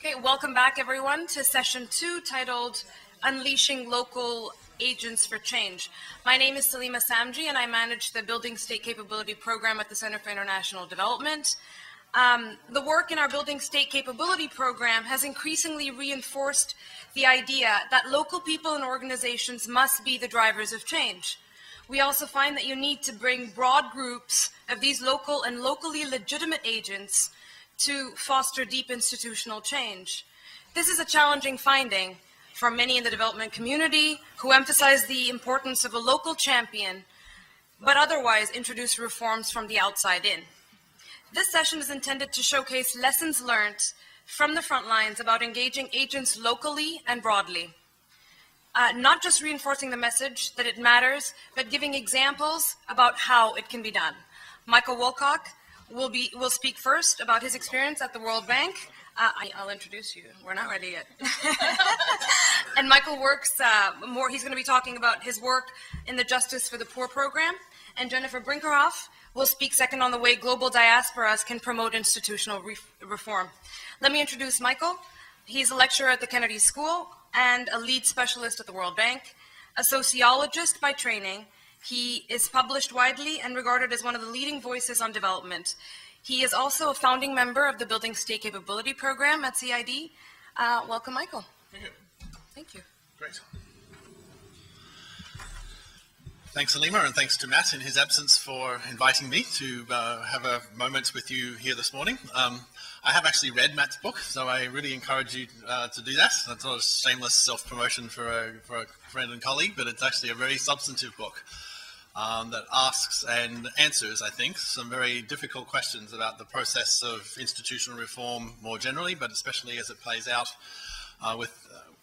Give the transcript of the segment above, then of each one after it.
Okay, welcome back everyone to session 2 titled Unleashing Local Agents for Change. My name is Salimah Samji and I manage the Building State Capability Program at the Center for International Development. The work in our Building State Capability Program has increasingly reinforced the idea that local people and organizations must be the drivers of change. We also find that you need to bring broad groups of these local and locally legitimate agents to foster deep institutional change. This is a challenging finding for many in the development community who emphasize the importance of a local champion, but otherwise introduce reforms from the outside in. This session is intended to showcase lessons learned from the front lines about engaging agents locally and broadly. Not just reinforcing the message that it matters, but giving examples about how it can be done. Michael Woolcock will speak first about his experience at the World Bank. I'll introduce you. We're not ready yet. And Michael works he's going to be talking about his work in the Justice for the Poor program. And Jennifer Brinkerhoff will speak second on the way global diasporas can promote institutional reform. Let me introduce Michael. He's a lecturer at the Kennedy School and a lead specialist at the World Bank, a sociologist by training. He is published widely and regarded as one of the leading voices on development. He is also a founding member of the Building State Capability Program at CID. Welcome, Michael. Thank you. Thank you. Great. Thanks, Salimah, and thanks to Matt in his absence for inviting me to have a moment with you here this morning. I have actually read Matt's book, so I really encourage you to do that. It's not a shameless self-promotion for a friend and colleague, but it's actually a very substantive book that asks and answers, I think, some very difficult questions about the process of institutional reform more generally, but especially as it plays out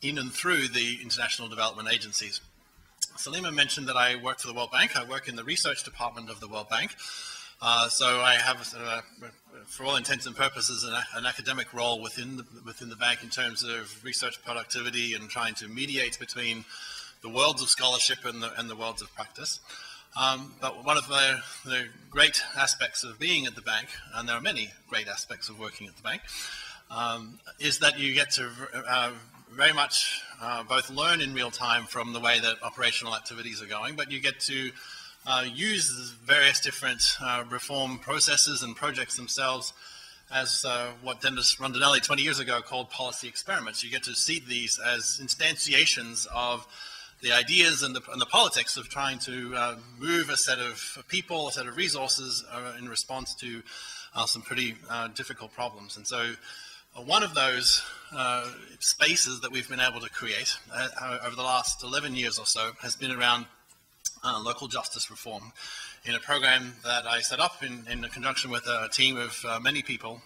in and through the international development agencies. Salimah mentioned that I work for the World Bank. I work in the research department of the World Bank. So I have, for all intents and purposes, an academic role within the bank in terms of research productivity and trying to mediate between the worlds of scholarship and the worlds of practice. But one of the great aspects of being at the bank, and there are many great aspects of working at the bank, is that you get to very much both learn in real time from the way that operational activities are going, but you get to use various different reform processes and projects themselves as what Dennis Rondinelli 20 years ago called policy experiments. You get to see these as instantiations of the ideas and the politics of trying to move a set of people, a set of resources in response to some pretty difficult problems. And so one of those spaces that we've been able to create over the last 11 years or so has been around local justice reform in a program that I set up in conjunction with a team of many people,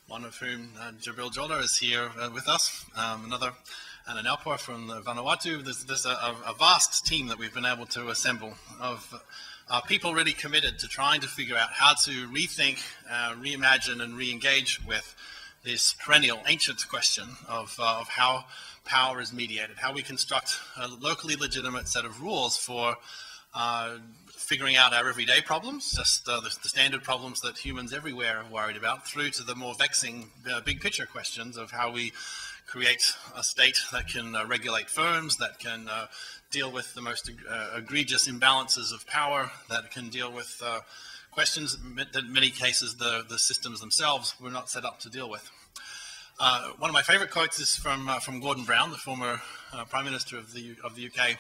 one of whom, Jabril Jola, is here with us, another, Anna Naupor from the Vanuatu. There's a vast team that we've been able to assemble of people really committed to trying to figure out how to rethink, reimagine, and re-engage with this perennial ancient question of how power is mediated, how we construct a locally legitimate set of rules for figuring out our everyday problems, just the standard problems that humans everywhere are worried about, through to the more vexing big picture questions of how we create a state that can regulate firms, that can deal with the most egregious imbalances of power, that can deal with questions that in many cases the systems themselves were not set up to deal with. One of my favorite quotes is from Gordon Brown, the former Prime Minister of the UK,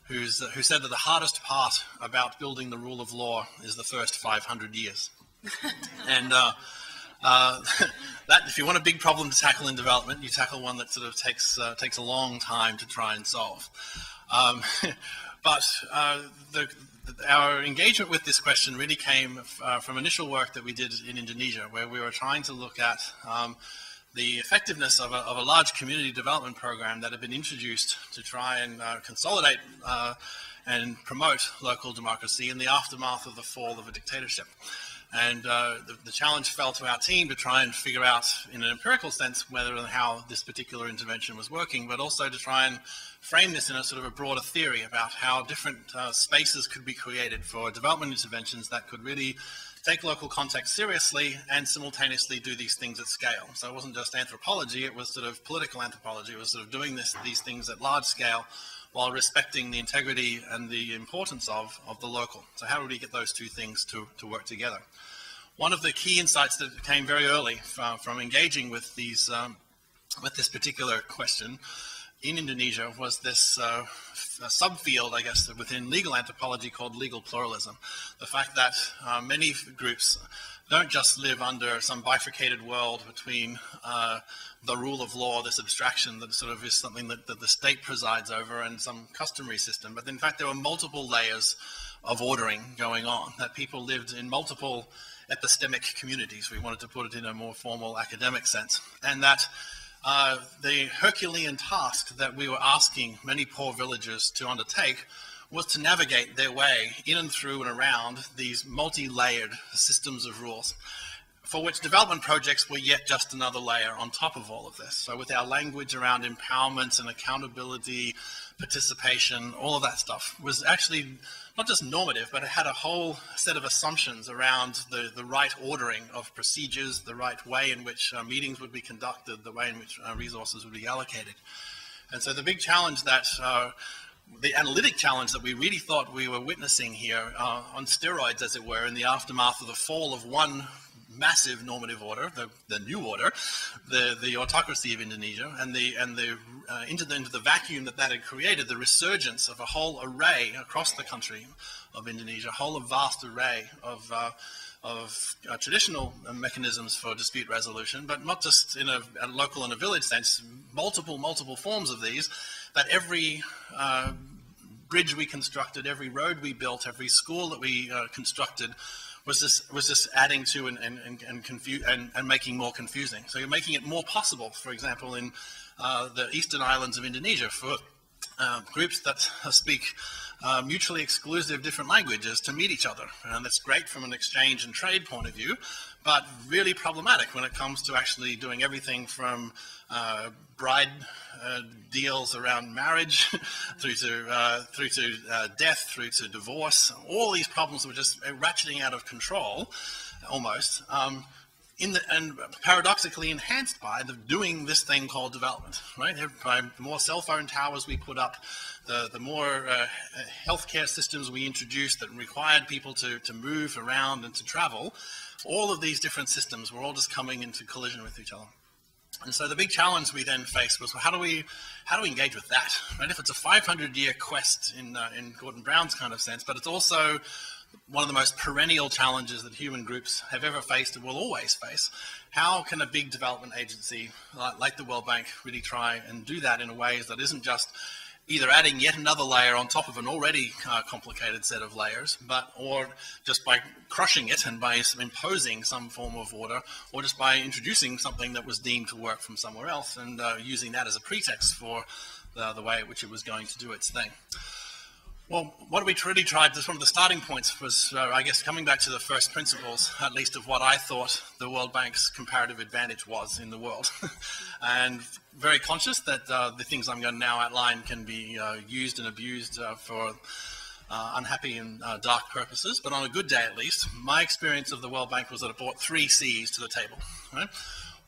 who said that the hardest part about building the rule of law is the first 500 years. And that, if you want a big problem to tackle in development, you tackle one that sort of takes a long time to try and solve. But our engagement with this question really came from initial work that we did in Indonesia, where we were trying to look at the effectiveness of a large community development program that had been introduced to try and consolidate and promote local democracy in the aftermath of the fall of a dictatorship. And the challenge fell to our team to try and figure out, in an empirical sense, whether and how this particular intervention was working, but also to try and frame this in a sort of a broader theory about how different spaces could be created for development interventions that could really take local context seriously and simultaneously do these things at scale. So it wasn't just anthropology, it was sort of political anthropology. It was sort of doing these things at large scale while respecting the integrity and the importance of the local. So how do we get those two things to work together? One of the key insights that came very early from engaging with this particular question in Indonesia was this subfield, I guess, within legal anthropology called legal pluralism. The fact that many groups don't just live under some bifurcated world between the rule of law, this abstraction that sort of is something that the state presides over, and some customary system, but in fact there were multiple layers of ordering going on, that people lived in multiple epistemic communities, we wanted to put it in a more formal academic sense, and that the Herculean task that we were asking many poor villagers to undertake was to navigate their way in and through and around these multi-layered systems of rules, for which development projects were yet just another layer on top of all of this. So with our language around empowerment and accountability, participation, all of that stuff was actually not just normative, but it had a whole set of assumptions around the right ordering of procedures, the right way in which meetings would be conducted, the way in which resources would be allocated. And so the big challenge that, the analytic challenge that we really thought we were witnessing here on steroids, as it were, in the aftermath of the fall of one massive normative order, the new order, the autocracy of Indonesia, and into the vacuum that had created, the resurgence of a whole array across the country of Indonesia, a whole vast array of traditional mechanisms for dispute resolution, but not just in a local and a village sense, multiple forms of these, that every bridge we constructed, every road we built, every school that we constructed was just adding to and making more confusing. So you're making it more possible, for example, in the eastern islands of Indonesia, for groups that speak mutually exclusive different languages to meet each other. And that's great from an exchange and trade point of view, but really problematic when it comes to actually doing everything from bride deals around marriage through to death, through to divorce. All these problems were just ratcheting out of control almost, and paradoxically enhanced by doing this thing called development, right? By the more cell phone towers we put up, the more healthcare systems we introduced that required people to move around and to travel, all of these different systems were all just coming into collision with each other. And so the big challenge we then faced was, well, how do we engage with that, right? If it's a 500-year quest in Gordon Brown's kind of sense, but it's also one of the most perennial challenges that human groups have ever faced and will always face. How can a big development agency like the World Bank really try and do that in a way that isn't just either adding yet another layer on top of an already complicated set of layers, or just by crushing it and by imposing some form of order, or just by introducing something that was deemed to work from somewhere else and using that as a pretext for the way in which it was going to do its thing. Well, what we really tried, one of the starting points was, I guess, coming back to the first principles, at least of what I thought the World Bank's comparative advantage was in the world. And very conscious that the things I'm going to now outline can be used and abused for unhappy and dark purposes. But on a good day, at least, my experience of the World Bank was that it brought 3 C's to the table, right?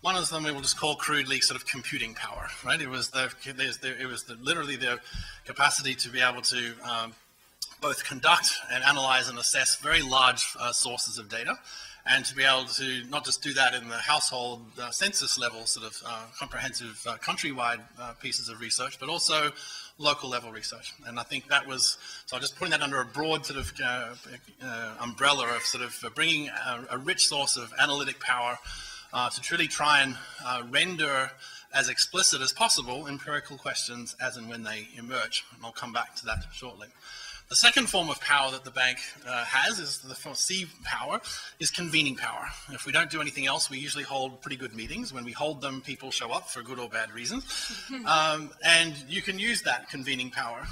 One of them we will just call crudely sort of computing power, right? It was literally the capacity to be able to both conduct and analyze and assess very large sources of data, and to be able to not just do that in the household census level sort of comprehensive countrywide pieces of research, but also local level research. And I think that was, so I'm just putting that under a broad sort of umbrella of sort of bringing a rich source of analytic power to truly try and render as explicit as possible empirical questions as and when they emerge. And I'll come back to that shortly. The second form of power that the bank has, is the C power, is convening power. If we don't do anything else, we usually hold pretty good meetings. When we hold them, people show up for good or bad reasons. And you can use that convening power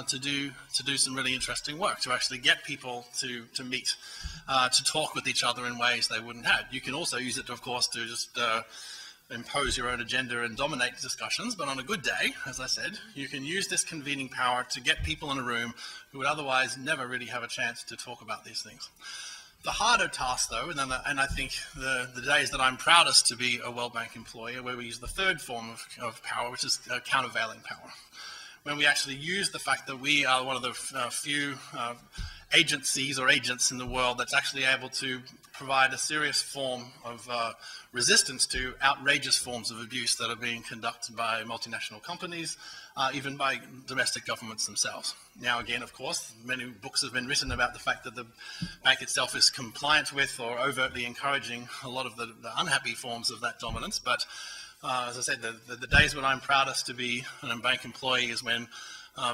to do some really interesting work, to actually get people to meet, to talk with each other in ways they wouldn't have. You can also use it, of course, to just impose your own agenda and dominate discussions, but on a good day, as I said, you can use this convening power to get people in a room who would otherwise never really have a chance to talk about these things. The harder task, though, and I think the days that I'm proudest to be a World Bank employee are where we use the third form of power, which is countervailing power. When we actually use the fact that we are one of the few agencies or agents in the world that's actually able to provide a serious form of resistance to outrageous forms of abuse that are being conducted by multinational companies, even by domestic governments themselves. Now, again, of course, many books have been written about the fact that the bank itself is compliant with or overtly encouraging a lot of the unhappy forms of that dominance, but as I said, the days when I'm proudest to be a bank employee is when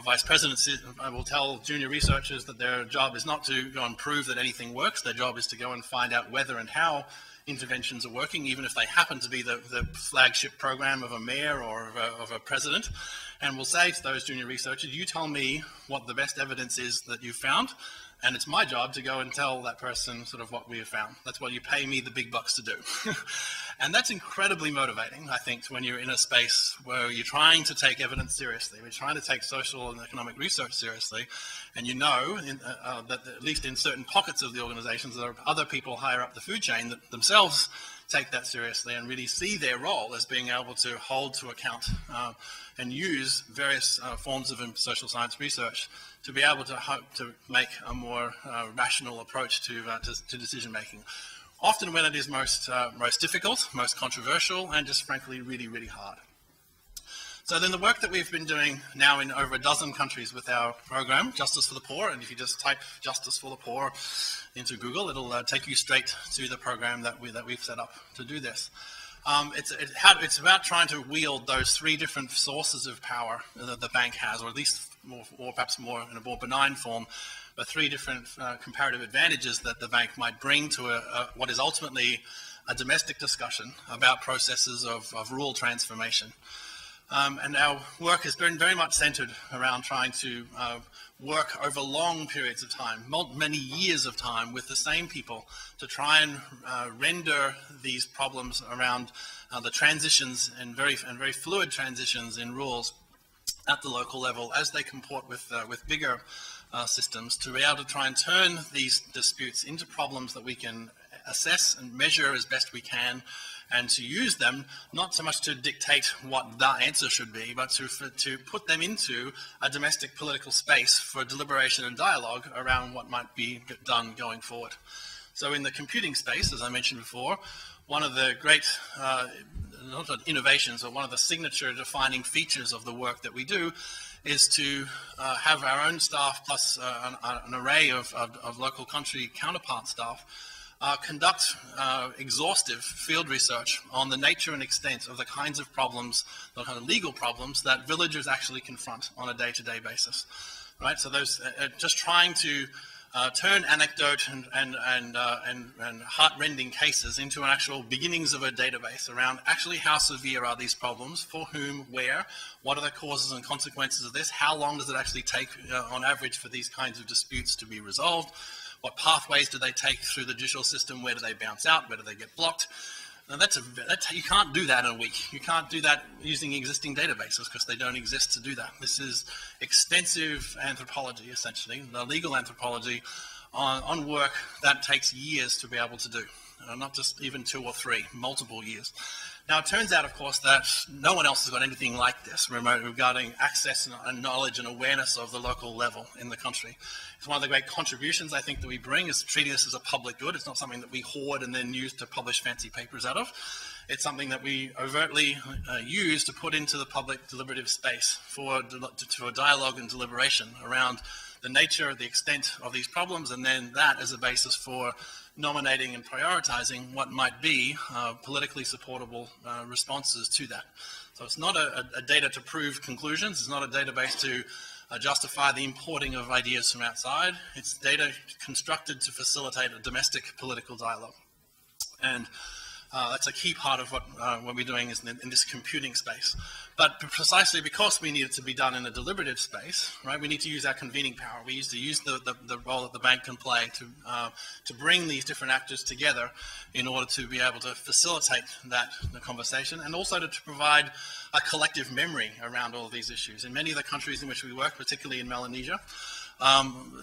vice presidents will tell junior researchers that their job is not to go and prove that anything works. Their job is to go and find out whether and how interventions are working, even if they happen to be the flagship program of a mayor or of a president. And we'll say to those junior researchers, you tell me what the best evidence is that you've found, and it's my job to go and tell that person sort of what we have found. That's what you pay me the big bucks to do. And that's incredibly motivating, I think, when you're in a space where you're trying to take evidence seriously, we're trying to take social and economic research seriously, and you know that at least in certain pockets of the organizations, there are other people higher up the food chain that themselves take that seriously and really see their role as being able to hold to account and use various forms of social science research to be able to make a more rational approach to decision making. Often when it is most difficult, most controversial, and just frankly really, really hard. So then the work that we've been doing now in over a dozen countries with our program, Justice for the Poor, and if you just type Justice for the Poor into Google, it'll take you straight to the program that we've set up to do this. It's about trying to wield those three different sources of power that the bank has, or at least or perhaps more in a more benign form, but three different comparative advantages that the bank might bring to what is ultimately a domestic discussion about processes of rural transformation. And our work has been very much centered around trying to work over long periods of time, many years of time, with the same people to try and render these problems around the transitions and very fluid transitions in rules at the local level as they comport with bigger systems, to be able to try and turn these disputes into problems that we can assess and measure as best we can, and to use them not so much to dictate what the answer should be, but to put them into a domestic political space for deliberation and dialogue around what might be done going forward. So in the computing space, as I mentioned before, one of the great not innovations, but one of the signature defining features of the work that we do is to have our own staff plus an array of local country counterpart staff conduct exhaustive field research on the nature and extent of the kinds of problems, the kind of legal problems that villagers actually confront on a day-to-day basis, right? So those just trying to turn anecdote and heart-rending cases into an actual beginnings of a database around actually how severe are these problems, for whom, where, what are the causes and consequences of this, how long does it actually take on average for these kinds of disputes to be resolved, what pathways do they take through the judicial system, where do they bounce out, where do they get blocked. Now you can't do that in a week. You can't do that using existing databases because they don't exist to do that. This is extensive anthropology, essentially, the legal anthropology on work that takes years to be able to do, not just even 2 or 3, multiple years. Now, it turns out, of course, that no one else has got anything like this regarding access and knowledge and awareness of the local level in the country. It's one of the great contributions, I think, that we bring, is treating this as a public good. It's not something that we hoard and then use to publish fancy papers out of. It's something that we overtly use to put into the public deliberative space for dialogue and deliberation around the nature, the extent of these problems, and then that as a basis for nominating and prioritizing what might be politically supportable responses to that. So it's not a data to prove conclusions. It's not a database to justify the importing of ideas from outside. It's data constructed to facilitate a domestic political dialogue. And that's a key part of what we're doing is in this computing space. But precisely because we need it to be done in a deliberative space, right, we need to use our convening power. We need to use the role that the bank can play to bring these different actors together in order to be able to facilitate the conversation, and also to provide a collective memory around all of these issues. In many of the countries in which we work, particularly in Melanesia,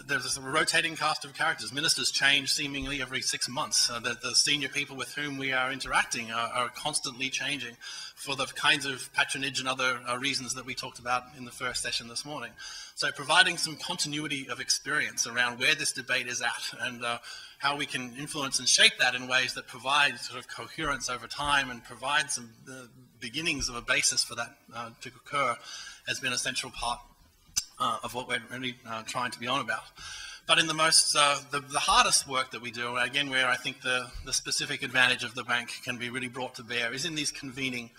There's a rotating cast of characters. Ministers change seemingly every 6 months. The senior people with whom we are interacting are constantly changing for the kinds of patronage and other reasons that we talked about in the first session this morning. So providing some continuity of experience around where this debate is at and how we can influence and shape that in ways that provide sort of coherence over time and provide some beginnings of a basis for that to occur has been a central part of what we're really trying to be on about. But in the most, the hardest work that we do, again, where I think the specific advantage of the bank can be really brought to bear is in these convening,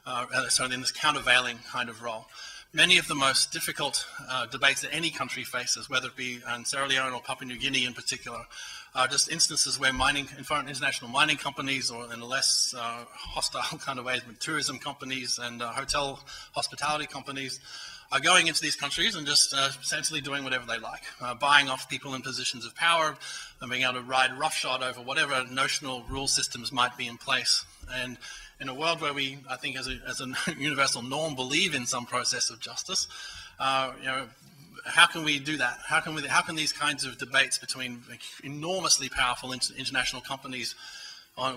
in this countervailing kind of role. Many of the most difficult debates that any country faces, whether it be in Sierra Leone or Papua New Guinea in particular, are just instances where international mining companies, or in a less hostile kind of ways, tourism companies and hospitality companies, are going into these countries and just essentially doing whatever they like, buying off people in positions of power and being able to ride roughshod over whatever notional rule systems might be in place. And in a world where we, I think, as a universal norm, believe in some process of justice, how can we do that? How can these kinds of debates between enormously powerful international companies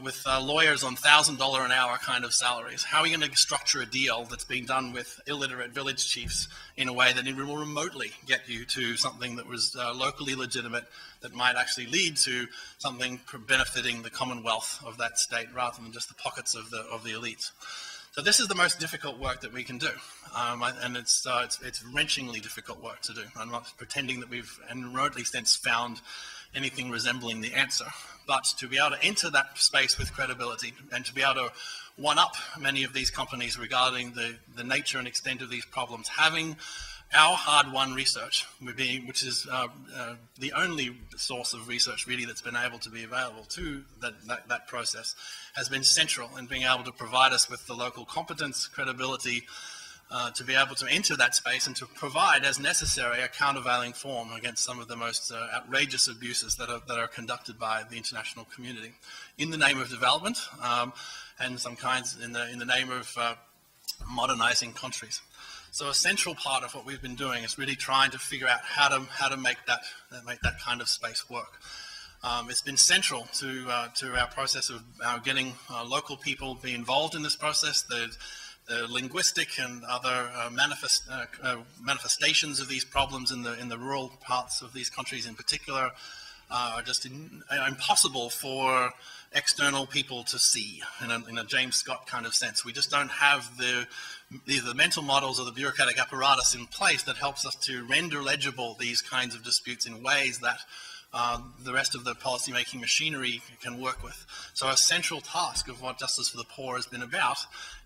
with lawyers on $1,000 an hour kind of salaries, how are we going to structure a deal that's being done with illiterate village chiefs in a way that it will remotely get you to something that was locally legitimate, that might actually lead to something benefiting the commonwealth of that state rather than just the pockets of the elites? So this is the most difficult work that we can do, and it's wrenchingly difficult work to do. I'm not pretending that we've in remotely sense found anything resembling the answer, but to be able to enter that space with credibility and to be able to one-up many of these companies regarding the nature and extent of these problems, having our hard-won research, which is the only source of research really that's been able to be available to that process, has been central in being able to provide us with the local competence, credibility, to be able to enter that space and to provide, as necessary, a countervailing form against some of the most outrageous abuses that are conducted by the international community in the name of development and some kinds in the name of modernizing countries. So a central part of what we've been doing is really trying to figure out how to make that kind of space work. It's been central to our process of getting local people be involved in this process. The linguistic and other manifestations of these problems in the rural parts of these countries in particular are just impossible for external people to see in a James Scott kind of sense. We just don't have either the mental models or the bureaucratic apparatus in place that helps us to render legible these kinds of disputes in ways that the rest of the policymaking machinery can work with. So a central task of what Justice for the Poor has been about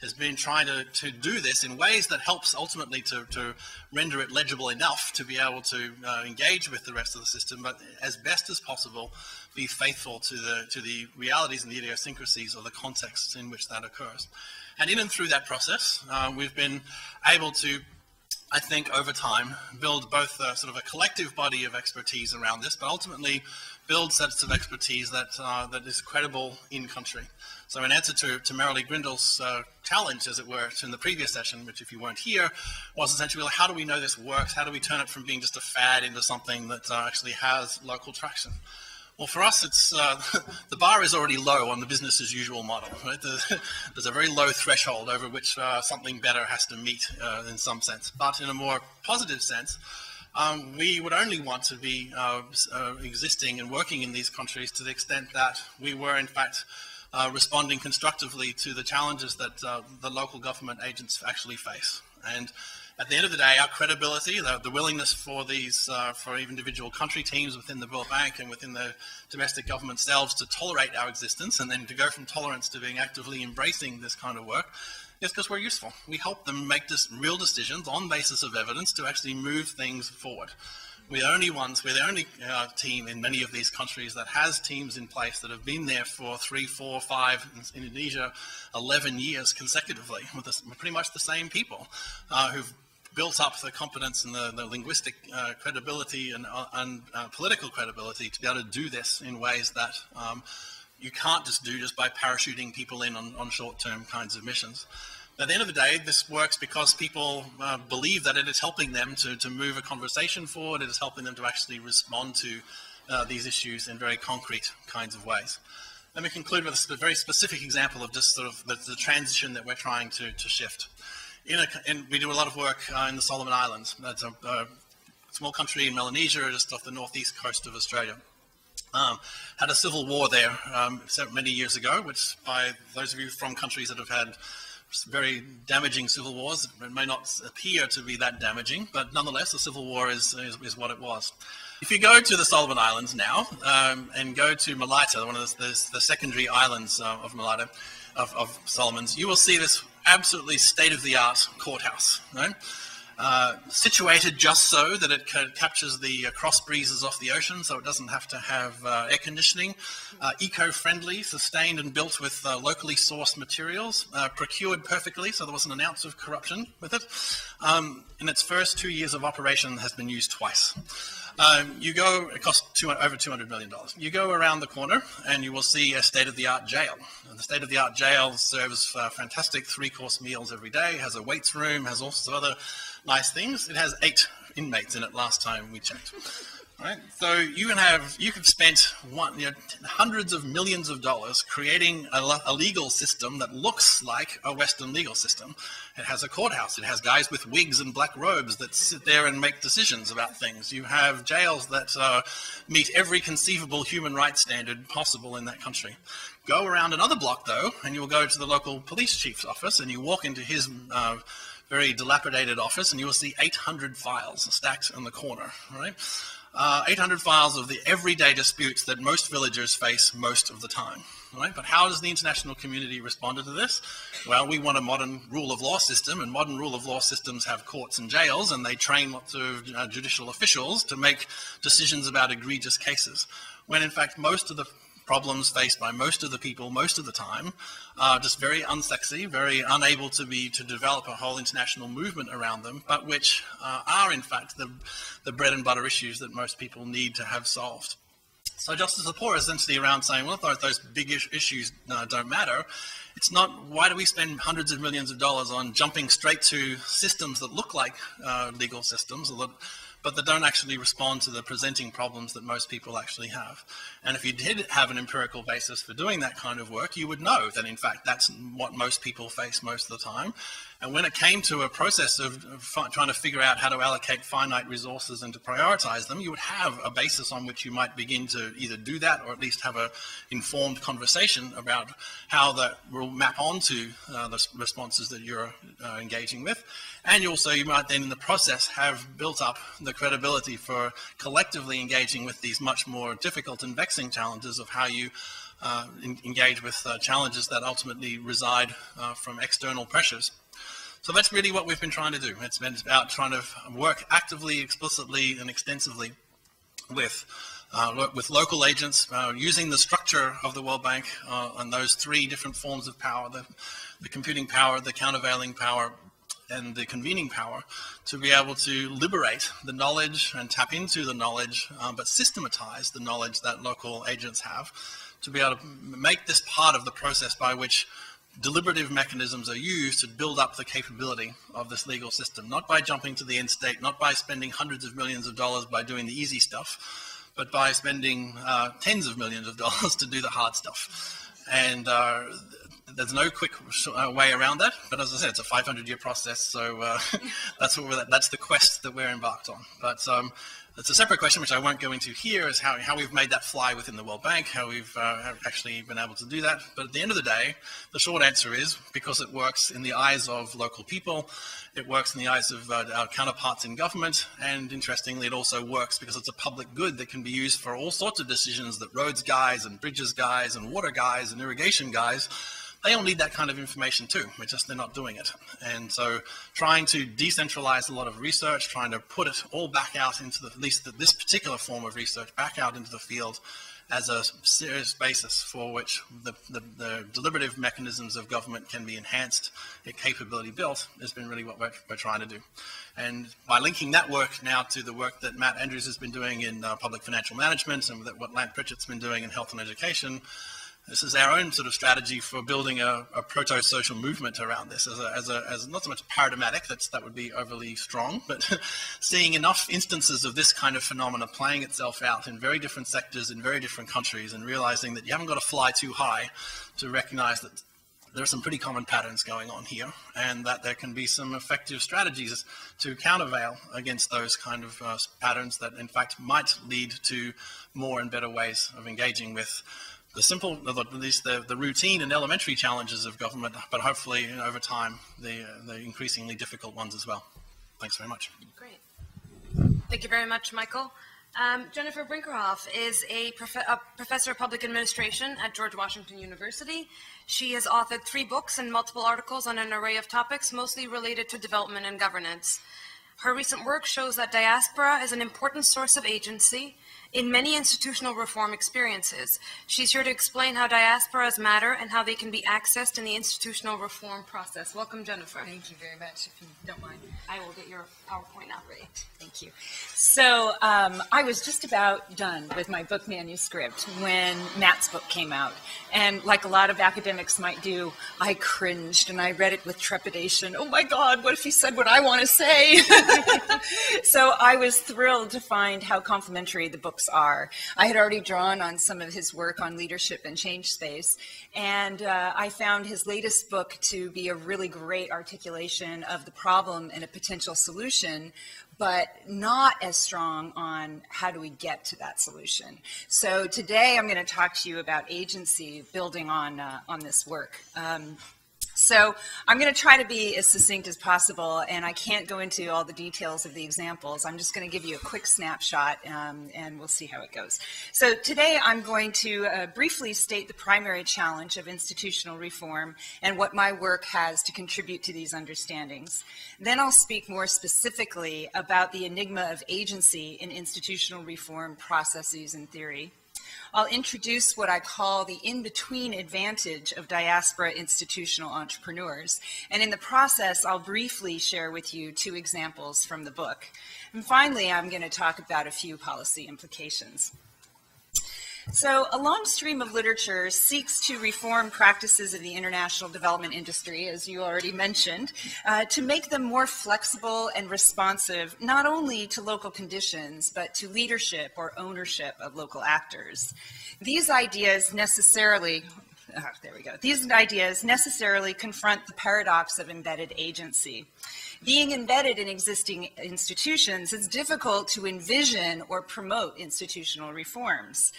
has been trying to do this in ways that helps ultimately to render it legible enough to be able to engage with the rest of the system, but as best as possible be faithful to the realities and the idiosyncrasies of the contexts in which that occurs. And in and through that process, we've been able to, I think, over time, build both sort of a collective body of expertise around this, but ultimately build sets of expertise that is credible in country. So in answer to Marilee Grindel's challenge, as it were, in the previous session, which if you weren't here, was essentially, well, how do we know this works? How do we turn it from being just a fad into something that actually has local traction? Well, for us, it's the bar is already low on the business as usual model. Right? There's a very low threshold over which something better has to meet in some sense. But in a more positive sense, we would only want to be existing and working in these countries to the extent that we were, in fact, responding constructively to the challenges that the local government agents actually face. And at the end of the day, our credibility, the willingness for these, for individual country teams within the World Bank and within the domestic government themselves to tolerate our existence and then to go from tolerance to being actively embracing this kind of work, is because we're useful. We help them make real decisions on basis of evidence to actually move things forward. We're the only team in many of these countries that has teams in place that have been there for 3, 4, 5, in Indonesia, 11 years consecutively with pretty much the same people who've built up the competence and the linguistic credibility and political credibility to be able to do this in ways that you can't just do by parachuting people in on short-term kinds of missions. At the end of the day, this works because people believe that it is helping them to move a conversation forward. It is helping them to actually respond to these issues in very concrete kinds of ways. Let me conclude with a very specific example of just sort of the transition that we're trying to shift. We do a lot of work in the Solomon Islands. That's a small country in Melanesia, just off the northeast coast of Australia. Had a civil war there many years ago, which by those of you from countries that have had very damaging civil wars, it may not appear to be that damaging, but nonetheless, a civil war is what it was. If you go to the Solomon Islands now and go to Malaita, one of the secondary islands of Malaita, of Solomon's, you will see this absolutely state-of-the-art courthouse, right? Situated just so that it captures the cross breezes off the ocean, so it doesn't have to have air conditioning. Eco-friendly, sustained and built with locally sourced materials, procured perfectly, so there wasn't an ounce of corruption with it. In its first 2 years of operation, has been used twice. It cost over $200 million. You go around the corner and you will see a state-of-the-art jail. And the state-of-the-art jail serves fantastic 3-course meals every day, has a weights room, has all sorts of other nice things. It has 8 inmates in it last time we checked. Right? So you have spent hundreds of millions of dollars creating a legal system that looks like a Western legal system. It has a courthouse. It has guys with wigs and black robes that sit there and make decisions about things. You have jails that meet every conceivable human rights standard possible in that country. Go around another block, though, and you will go to the local police chief's office, and you walk into his very dilapidated office, and you will see 800 files stacked in the corner, right? 800 files of the everyday disputes that most villagers face most of the time, right? But how does the international community respond to this? Well, we want a modern rule of law system, and modern rule of law systems have courts and jails, and they train lots of judicial officials to make decisions about egregious cases, when in fact most of the problems faced by most of the people most of the time are just very unsexy, very unable to develop a whole international movement around them, but which are in fact the bread and butter issues that most people need to have solved. So Justice of the Poor is essentially around saying, well, if those big issues don't matter, it's not, why do we spend hundreds of millions of dollars on jumping straight to systems that look like legal systems, but that don't actually respond to the presenting problems that most people actually have. And if you did have an empirical basis for doing that kind of work, you would know that in fact that's what most people face most of the time. And when it came to a process of trying to figure out how to allocate finite resources and to prioritize them, you would have a basis on which you might begin to either do that or at least have an informed conversation about how that will map onto the responses that you're engaging with. And you might then in the process have built up the credibility for collectively engaging with these much more difficult and vexing challenges of how you engage with challenges that ultimately reside from external pressures. So that's really what we've been trying to do. It's been about trying to work actively, explicitly, and extensively with local agents, using the structure of the World Bank and those 3 different forms of power, the computing power, the countervailing power, and the convening power, to be able to liberate the knowledge and tap into the knowledge, but systematize the knowledge that local agents have, to be able to make this part of the process by which deliberative mechanisms are used to build up the capability of this legal system, not by jumping to the end state, not by spending hundreds of millions of dollars by doing the easy stuff, but by spending tens of millions of dollars to do the hard stuff. And there's no quick way around that, but as I said, it's a 500-year process, so that's the quest that we're embarked on. But it's a separate question, which I won't go into here, is how we've made that fly within the World Bank, how we've actually been able to do that. But at the end of the day, the short answer is because it works in the eyes of local people, it works in the eyes of our counterparts in government, and interestingly, it also works because it's a public good that can be used for all sorts of decisions that roads guys and bridges guys and water guys and irrigation guys, they all need that kind of information too, they're not doing it. And so trying to decentralize a lot of research, trying to put it all back out into at least this particular form of research back out into the field as a serious basis for which the deliberative mechanisms of government can be enhanced, capability built, has been really what we're trying to do. And by linking that work now to the work that Matt Andrews has been doing in public financial management and what Lant Pritchett's been doing in health and education, This is our own sort of strategy for building a proto-social movement around this as not so much paradigmatic, that would be overly strong, but seeing enough instances of this kind of phenomena playing itself out in very different sectors in very different countries, and realizing that you haven't got to fly too high to recognize that there are some pretty common patterns going on here, and that there can be some effective strategies to countervail against those kind of patterns that in fact might lead to more and better ways of engaging with the simple, at least the routine and elementary challenges of government, but hopefully over time the increasingly difficult ones as well. Thanks very much. Great. Thank you very much, Michael. Jennifer Brinkerhoff is a professor of public administration at Geroge Washington University. She has authored 3 books and multiple articles on an array of topics, mostly related to development and governance. Her recent work shows that diaspora is an important source of agency in many institutional reform experiences. She's here to explain how diasporas matter and how they can be accessed in the institutional reform process. Welcome, Jennifer. Thank you very much, if you don't mind. I will get your PowerPoint out ready. Thank you. So I was just about done with my book manuscript when Matt's book came out. And like a lot of academics might do, I cringed and I read it with trepidation. Oh my God, what if he said what I want to say? So I was thrilled to find how complementary the books are. I had already drawn on some of his work on leadership and change space, and I found his latest book to be a really great articulation of the problem and a potential solution, but not as strong on how do we get to that solution. So today I'm going to talk to you about agency building on this work. So I'm going to try to be as succinct as possible, and I can't go into all the details of the examples. I'm just going to give you a quick snapshot, and we'll see how it goes. So today I'm going to briefly state the primary challenge of institutional reform and what my work has to contribute to these understandings. Then I'll speak more specifically about the enigma of agency in institutional reform processes and theory. I'll introduce what I call the in-between advantage of diaspora institutional entrepreneurs. And in the process, I'll briefly share with you 2 examples from the book. And finally, I'm going to talk about a few policy implications. So a long stream of literature seeks to reform practices of the international development industry, as you already mentioned, to make them more flexible and responsive, not only to local conditions, but to leadership or ownership of local actors. These ideas necessarily confront the paradox of embedded agency. Being embedded in existing institutions, it's difficult to envision or promote institutional reforms.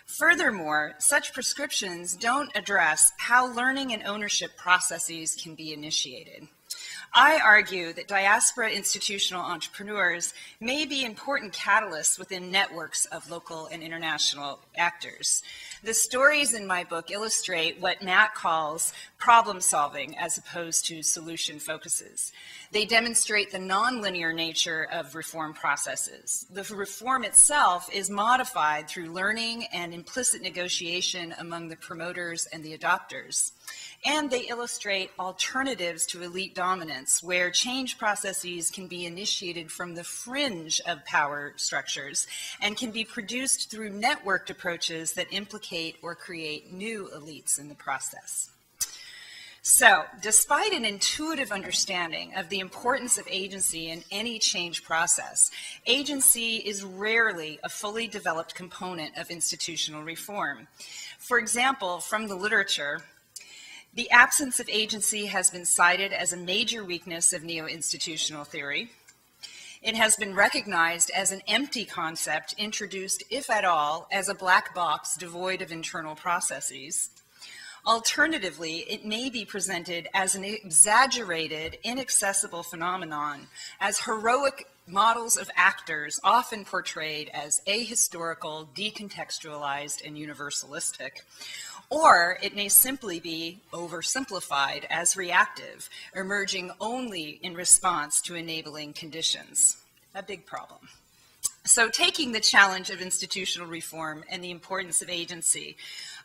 Furthermore, such prescriptions don't address how learning and ownership processes can be initiated. I argue that diaspora institutional entrepreneurs may be important catalysts within networks of local and international actors. The stories in my book illustrate what Matt calls problem solving as opposed to solution focuses. They demonstrate the nonlinear nature of reform processes. The reform itself is modified through learning and implicit negotiation among the promoters and the adopters. And they illustrate alternatives to elite dominance, where change processes can be initiated from the fringe of power structures and can be produced through networked approaches that implicate or create new elites in the process. So, despite an intuitive understanding of the importance of agency in any change process, agency is rarely a fully developed component of institutional reform. For example, from the literature, the absence of agency has been cited as a major weakness of neo-institutional theory. It has been recognized as an empty concept introduced, if at all, as a black box devoid of internal processes. Alternatively, it may be presented as an exaggerated, inaccessible phenomenon, as heroic models of actors often portrayed as ahistorical, decontextualized, and universalistic. Or it may simply be oversimplified as reactive, emerging only in response to enabling conditions. A big problem. So taking the challenge of institutional reform and the importance of agency,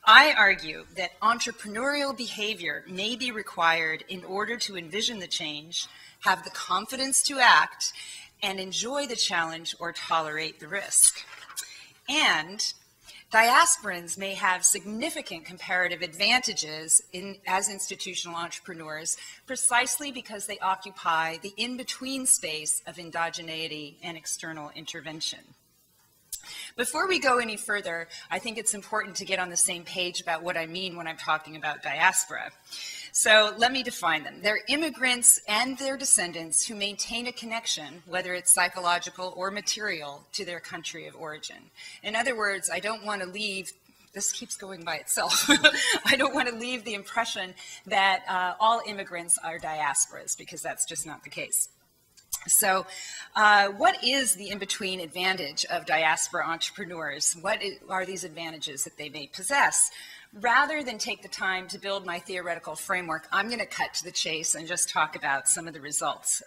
I argue that entrepreneurial behavior may be required in order to envision the change, have the confidence to act, and enjoy the challenge or tolerate the risk. And Diasporans may have significant comparative advantages as institutional entrepreneurs precisely because they occupy the in-between space of endogeneity and external intervention. Before we go any further, I think it's important to get on the same page about what I mean when I'm talking about diaspora. So let me define them. They're immigrants and their descendants who maintain a connection, whether it's psychological or material, to their country of origin. In other words, I don't want to leave, this keeps going by itself, I don't want to leave the impression that all immigrants are diasporas, because that's just not the case. So what is the in-between advantage of diaspora entrepreneurs? What are these advantages that they may possess? Rather than take the time to build my theoretical framework, I'm going to cut to the chase and just talk about some of the results.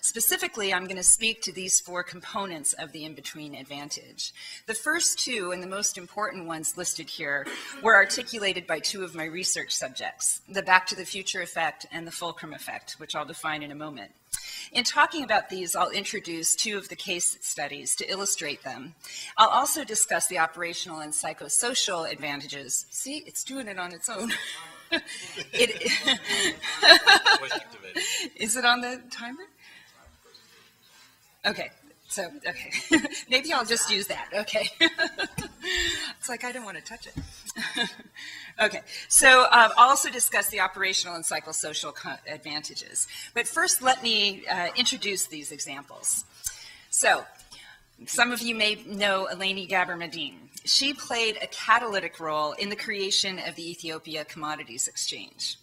Specifically, I'm going to speak to these 4 components of the in-between advantage. The first 2, and the most important ones listed here, were articulated by 2 of my research subjects, the Back to the Future effect and the Fulcrum effect, which I'll define in a moment. In talking about these, I'll introduce 2 of the case studies to illustrate them. I'll also discuss the operational and psychosocial advantages. See, it's doing it on its own. Is it on the timer? Okay. So, okay, maybe I'll just use that, okay. It's like, I don't want to touch it. Okay, so I'll also discuss the operational and psychosocial advantages. But first, let me introduce these examples. So, some of you may know Eleni Gaber-Medin. She played a catalytic role in the creation of the Ethiopia Commodities Exchange.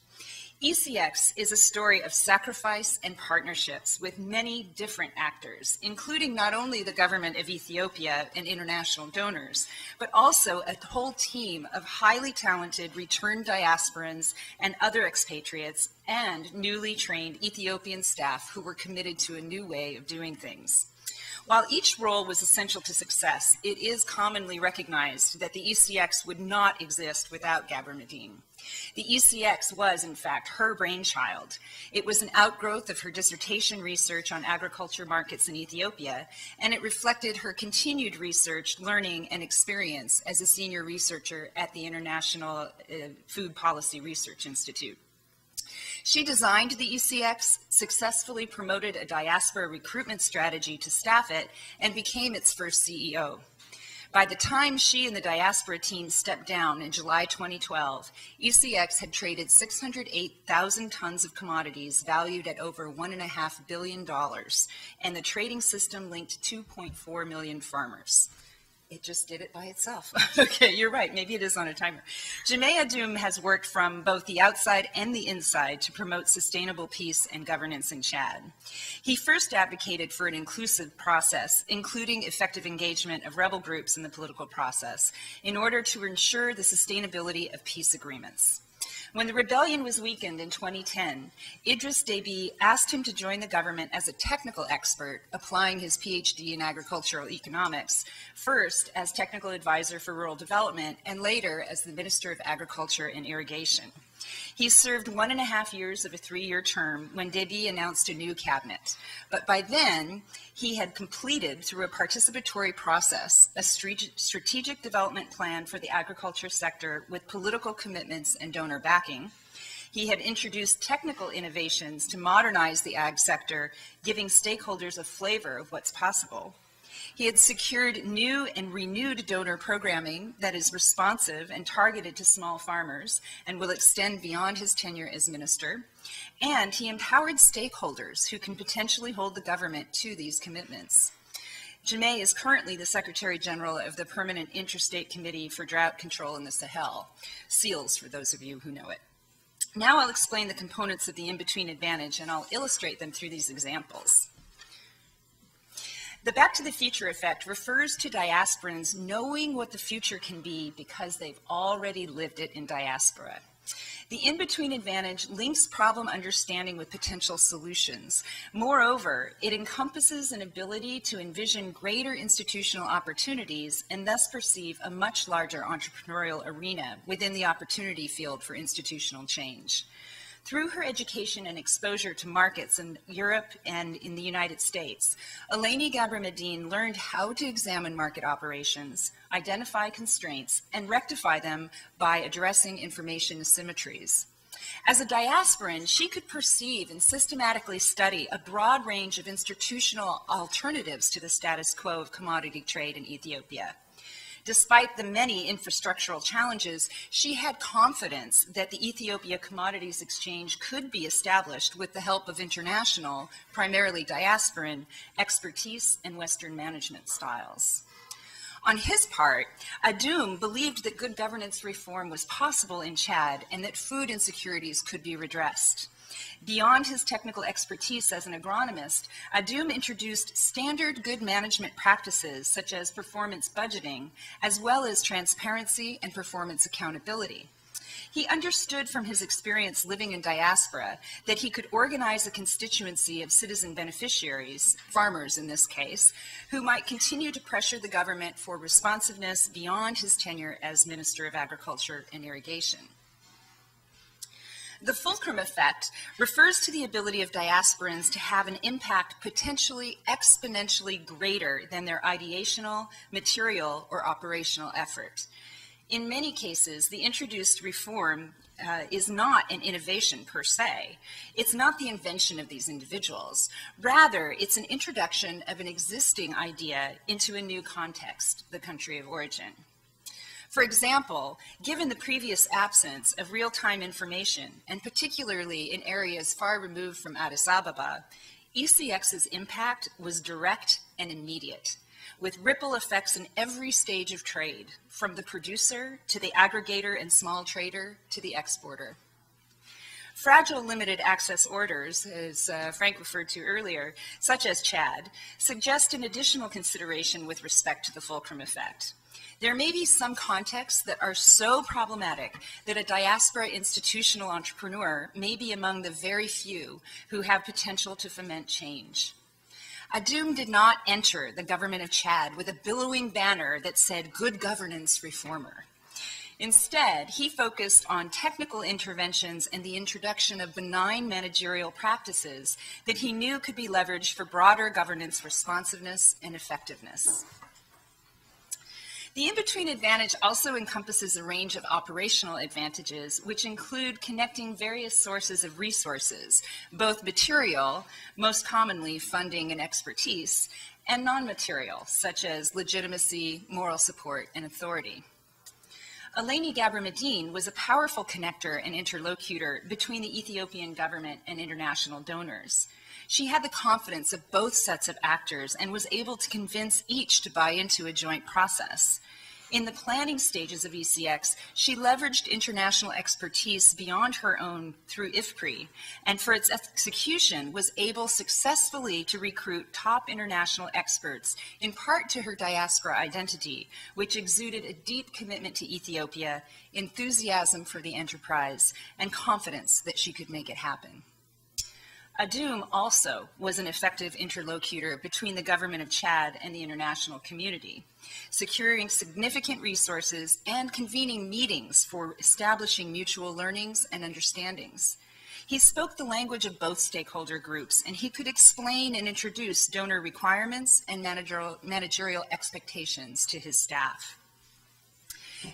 ECX is a story of sacrifice and partnerships with many different actors, including not only the government of Ethiopia and international donors, but also a whole team of highly talented returned diasporans and other expatriates and newly trained Ethiopian staff who were committed to a new way of doing things. While each role was essential to success, it is commonly recognized that the ECX would not exist without Gaber-Medin. The ECX was, in fact, her brainchild. It was an outgrowth of her dissertation research on agriculture markets in Ethiopia, and it reflected her continued research, learning, and experience as a senior researcher at the International Food Policy Research Institute. She designed the ECX, successfully promoted a diaspora recruitment strategy to staff it, and became its first CEO. By the time she and the diaspora team stepped down in July 2012, ECX had traded 608,000 tons of commodities valued at over $1.5 billion, and the trading system linked 2.4 million farmers. It just did it by itself. Okay, you're right. Maybe it is on a timer. Jemay Adoum has worked from both the outside and the inside to promote sustainable peace and governance in Chad. He first advocated for an inclusive process, including effective engagement of rebel groups in the political process, in order to ensure the sustainability of peace agreements. When the rebellion was weakened in 2010, Idris Deby asked him to join the government as a technical expert, applying his PhD in agricultural economics, first as technical advisor for rural development, and later as the Minister of Agriculture and Irrigation. He served 1.5 years of a 3-year term when Deby announced a new cabinet. But by then, he had completed, through a participatory process, a strategic development plan for the agriculture sector with political commitments and donor backing. He had introduced technical innovations to modernize the ag sector, giving stakeholders a flavor of what's possible. He had secured new and renewed donor programming that is responsive and targeted to small farmers and will extend beyond his tenure as minister. And he empowered stakeholders who can potentially hold the government to these commitments. Jemay is currently the Secretary General of the Permanent Interstate Committee for Drought Control in the Sahel, SEALS for those of you who know it. Now I'll explain the components of the in-between advantage, and I'll illustrate them through these examples. The Back to the Future effect refers to diasporans knowing what the future can be because they've already lived it in diaspora. The in-between advantage links problem understanding with potential solutions. Moreover, it encompasses an ability to envision greater institutional opportunities and thus perceive a much larger entrepreneurial arena within the opportunity field for institutional change. Through her education and exposure to markets in Europe and in the United States, Eleni Gabramedine learned how to examine market operations, identify constraints, and rectify them by addressing information asymmetries. As a diasporan, she could perceive and systematically study a broad range of institutional alternatives to the status quo of commodity trade in Ethiopia. Despite the many infrastructural challenges, she had confidence that the Ethiopia Commodities Exchange could be established with the help of international, primarily diasporan, expertise and Western management styles. On his part, Adoum believed that good governance reform was possible in Chad and that food insecurities could be redressed. Beyond his technical expertise as an agronomist, Adoum introduced standard good management practices such as performance budgeting, as well as transparency and performance accountability. He understood from his experience living in diaspora that he could organize a constituency of citizen beneficiaries, farmers in this case, who might continue to pressure the government for responsiveness beyond his tenure as Minister of Agriculture and Irrigation. The fulcrum effect refers to the ability of diasporans to have an impact potentially exponentially greater than their ideational, material, or operational effort. In many cases, the introduced reform is not an innovation per se. It's not the invention of these individuals. Rather, it's an introduction of an existing idea into a new context, the country of origin. For example, given the previous absence of real-time information, and particularly in areas far removed from Addis Ababa, ECX's impact was direct and immediate, with ripple effects in every stage of trade, from the producer to the aggregator and small trader to the exporter. Fragile limited access orders, as Frank referred to earlier, such as Chad, suggest an additional consideration with respect to the fulcrum effect. There may be some contexts that are so problematic that a diaspora institutional entrepreneur may be among the very few who have potential to foment change. Adoum did not enter the government of Chad with a billowing banner that said good governance reformer. Instead, he focused on technical interventions and the introduction of benign managerial practices that he knew could be leveraged for broader governance responsiveness and effectiveness. The in-between advantage also encompasses a range of operational advantages, which include connecting various sources of resources, both material, most commonly funding and expertise, and non-material, such as legitimacy, moral support, and authority. Eleni Gabramedine was a powerful connector and interlocutor between the Ethiopian government and international donors. She had the confidence of both sets of actors and was able to convince each to buy into a joint process. In the planning stages of ECX, she leveraged international expertise beyond her own through IFPRI, and for its execution was able successfully to recruit top international experts, in part to her diaspora identity, which exuded a deep commitment to Ethiopia, enthusiasm for the enterprise, and confidence that she could make it happen. Adoum also was an effective interlocutor between the government of Chad and the international community, securing significant resources and convening meetings for establishing mutual learnings and understandings. He spoke the language of both stakeholder groups, and he could explain and introduce donor requirements and managerial expectations to his staff.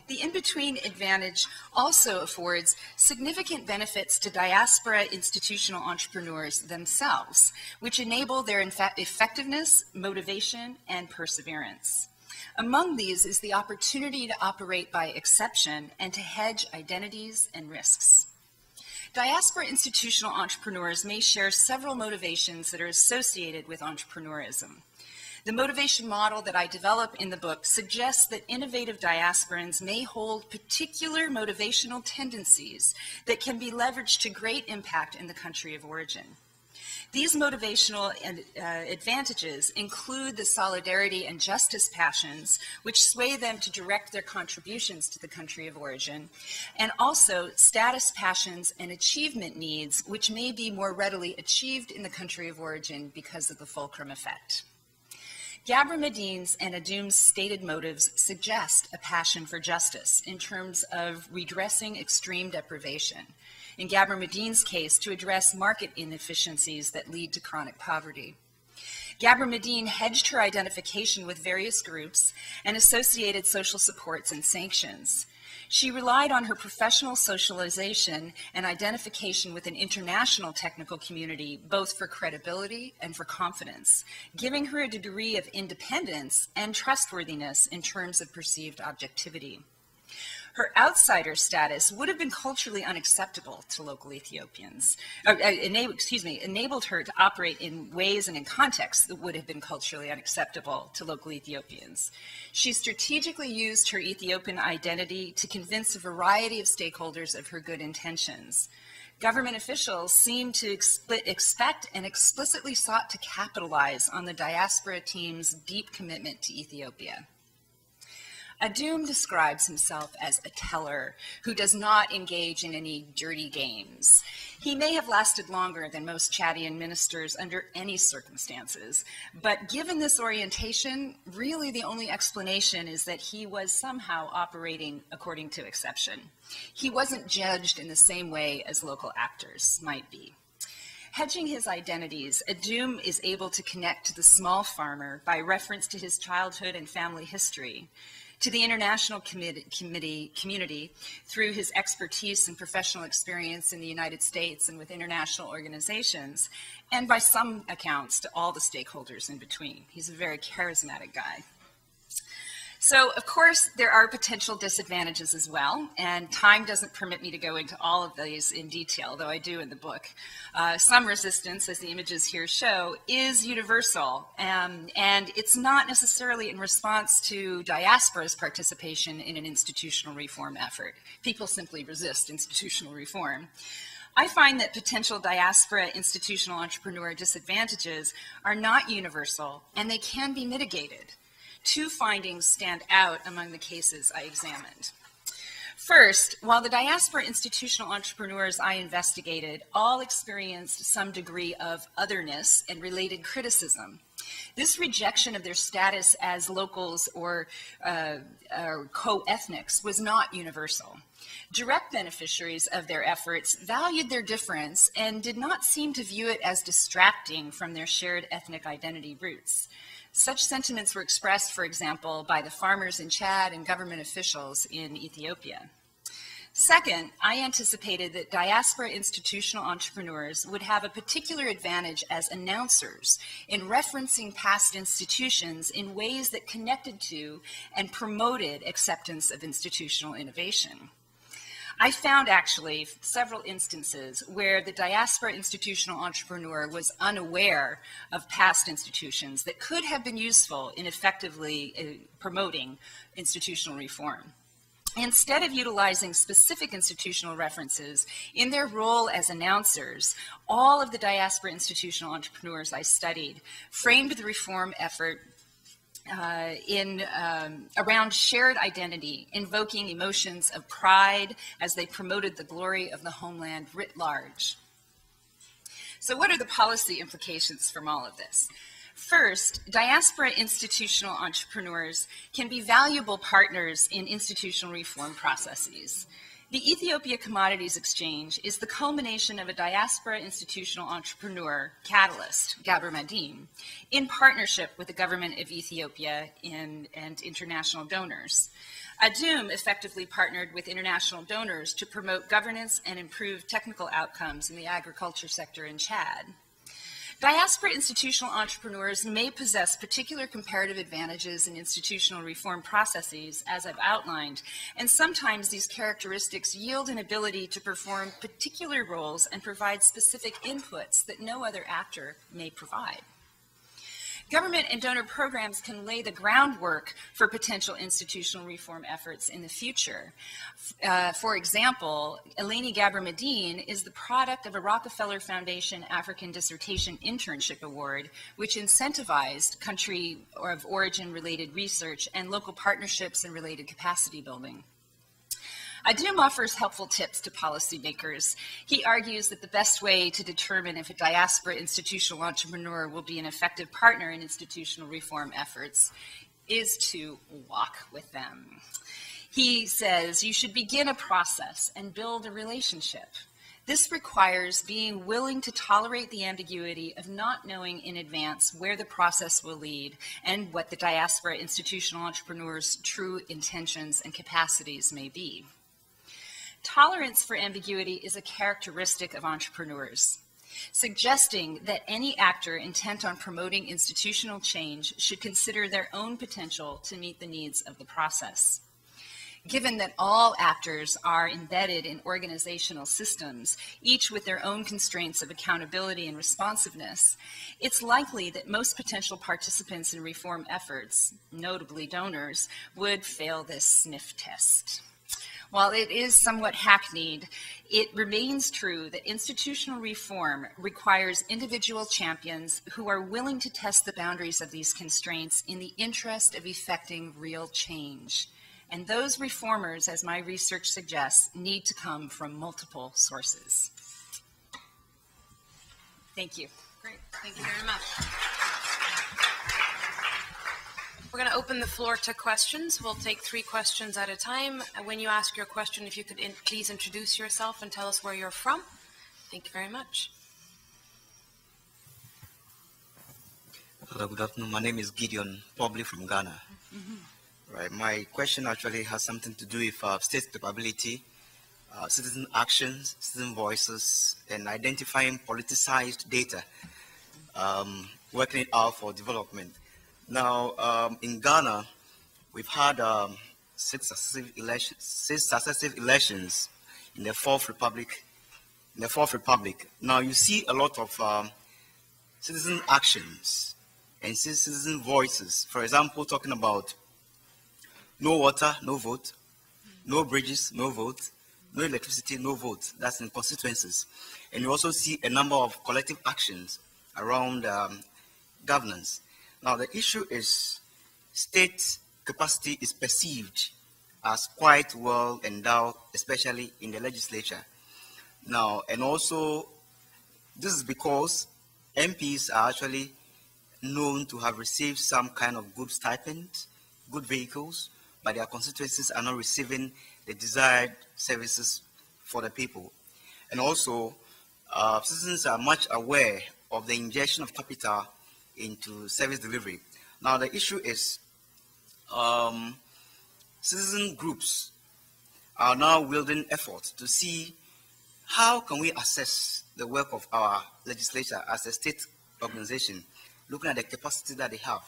The in-between advantage also affords significant benefits to diaspora institutional entrepreneurs themselves, which enable their effectiveness, motivation, and perseverance. Among these is the opportunity to operate by exception and to hedge identities and risks. Diaspora institutional entrepreneurs may share several motivations that are associated with entrepreneurism. The motivation model that I develop in the book suggests that innovative diasporans may hold particular motivational tendencies that can be leveraged to great impact in the country of origin. These motivational advantages include the solidarity and justice passions, which sway them to direct their contributions to the country of origin, and also status passions and achievement needs, which may be more readily achieved in the country of origin because of the fulcrum effect. Gabramedine's and Adoum's stated motives suggest a passion for justice in terms of redressing extreme deprivation. in Gabor Madine's case, to address market inefficiencies that lead to chronic poverty. Gabor Madine hedged her identification with various groups and associated social supports and sanctions. She relied on her professional socialization and identification with an international technical community, both for credibility and for confidence, giving her a degree of independence and trustworthiness in terms of perceived objectivity. Her outsider status would have been culturally unacceptable to local Ethiopians, enabled her to operate in ways and in contexts that would have been culturally unacceptable to local Ethiopians. She strategically used her Ethiopian identity to convince a variety of stakeholders of her good intentions. Government officials seemed to expect and explicitly sought to capitalize on the diaspora team's deep commitment to Ethiopia. Adum describes himself as a teller who does not engage in any dirty games. He may have lasted longer than most Chadian ministers under any circumstances, but given this orientation, really the only explanation is that he was somehow operating according to exception. He wasn't judged in the same way as local actors might be. Hedging his identities, Adum is able to connect to the small farmer by reference to his childhood and family history, to the international community through his expertise and professional experience in the United States and with international organizations, and by some accounts to all the stakeholders in between. He's a very charismatic guy. So, of course, there are potential disadvantages as well, and time doesn't permit me to go into all of these in detail, though I do in the book. Some resistance, as the images here show, is universal, and it's not necessarily in response to diaspora's participation in an institutional reform effort. People simply resist institutional reform. I find that potential diaspora institutional entrepreneur disadvantages are not universal, and they can be mitigated. Two findings stand out among the cases I examined. First, while the diaspora institutional entrepreneurs I investigated all experienced some degree of otherness and related criticism, this rejection of their status as locals or co-ethnics was not universal. Direct beneficiaries of their efforts valued their difference and did not seem to view it as distracting from their shared ethnic identity roots. Such sentiments were expressed, for example, by the farmers in Chad and government officials in Ethiopia. Second, I anticipated that diaspora institutional entrepreneurs would have a particular advantage as announcers in referencing past institutions in ways that connected to and promoted acceptance of institutional innovation. I found actually several instances where the diaspora institutional entrepreneur was unaware of past institutions that could have been useful in effectively promoting institutional reform. Instead of utilizing specific institutional references in their role as announcers, all of the diaspora institutional entrepreneurs I studied framed the reform effort around shared identity, invoking emotions of pride as they promoted the glory of the homeland writ large. So what are the policy implications from all of this? First, diaspora institutional entrepreneurs can be valuable partners in institutional reform processes. The Ethiopia Commodities Exchange is the culmination of a diaspora institutional entrepreneur, catalyst, Gabor Madine, in partnership with the government of Ethiopia and international donors. Adum effectively partnered with international donors to promote governance and improve technical outcomes in the agriculture sector in Chad. Diaspora institutional entrepreneurs may possess particular comparative advantages in institutional reform processes, as I've outlined, and sometimes these characteristics yield an ability to perform particular roles and provide specific inputs that no other actor may provide. Government and donor programs can lay the groundwork for potential institutional reform efforts in the future. For example, Eleni Gabor Madine is the product of a Rockefeller Foundation African Dissertation Internship Award, which incentivized country of origin related research and local partnerships and related capacity building. Adum offers helpful tips to policymakers. He argues that the best way to determine if a diaspora institutional entrepreneur will be an effective partner in institutional reform efforts is to walk with them. He says you should begin a process and build a relationship. This requires being willing to tolerate the ambiguity of not knowing in advance where the process will lead and what the diaspora institutional entrepreneurs' true intentions and capacities may be. Tolerance for ambiguity is a characteristic of entrepreneurs, suggesting that any actor intent on promoting institutional change should consider their own potential to meet the needs of the process. Given that all actors are embedded in organizational systems, each with their own constraints of accountability and responsiveness, it's likely that most potential participants in reform efforts, notably donors, would fail this sniff test. While it is somewhat hackneyed, it remains true that institutional reform requires individual champions who are willing to test the boundaries of these constraints in the interest of effecting real change. And those reformers, as my research suggests, need to come from multiple sources. Thank you. Great, thank you very much. We're going to open the floor to questions. We'll take 3 questions at a time. When you ask your question, if you could please introduce yourself and tell us where you're from. Thank you very much. Hello, good afternoon. My name is Gideon, probably from Ghana. Right. My question actually has something to do with state capability, citizen actions, citizen voices, and identifying politicized data, working it out for development. Now, in Ghana, we've had 6 successive elections in the Fourth Republic. Now, you see a lot of citizen actions and citizen voices. For example, talking about no water, no vote, no bridges, no vote, no electricity, no vote. That's in constituencies. And you also see a number of collective actions around governance. Now, the issue is state capacity is perceived as quite well endowed, especially in the legislature. Now, and also, this is because MPs are actually known to have received some kind of good stipend, good vehicles, but their constituencies are not receiving the desired services for the people. And also, citizens are much aware of the injection of capital into service delivery. Now, the issue is citizen groups are now wielding efforts to see how can we assess the work of our legislature as a state organization, looking at the capacity that they have.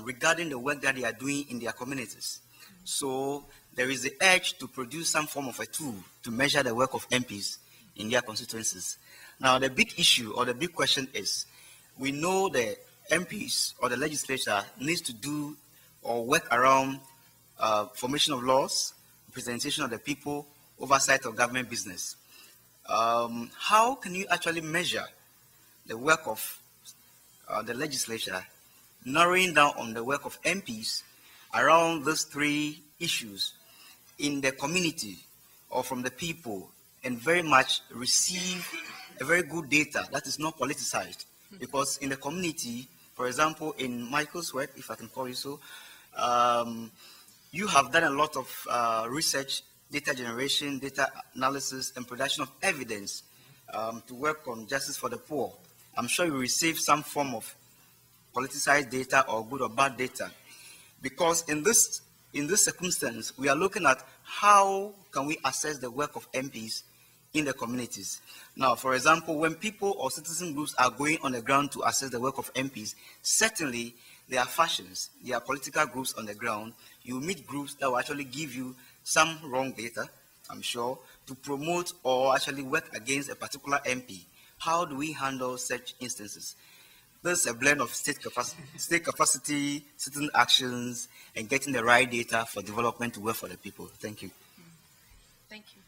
Regarding the work that they are doing in their communities. So there is the urge to produce some form of a tool to measure the work of MPs in their constituencies. Now, the big issue or the big question is, we know the MPs or the legislature needs to do or work around formation of laws, representation of the people, oversight of government business. How can you actually measure the work of the legislature, narrowing down on the work of MPs around those 3 issues in the community or from the people, and very much receive a very good data that is not politicized? Because in the community, for example, in Michael's work, if I can call you so, you have done a lot of research, data generation, data analysis, and production of evidence to work on justice for the poor. I'm sure you receive some form of politicized data or good or bad data, because in this circumstance, we are looking at how can we assess the work of MPs in the communities. Now, for example, when people or citizen groups are going on the ground to assess the work of MPs, certainly there are factions, there are political groups on the ground. You meet groups that will actually give you some wrong data, I'm sure, to promote or actually work against a particular MP. How do we handle such instances? There's a blend of state capacity, citizen actions, and getting the right data for development to work for the people. Thank you. Thank you.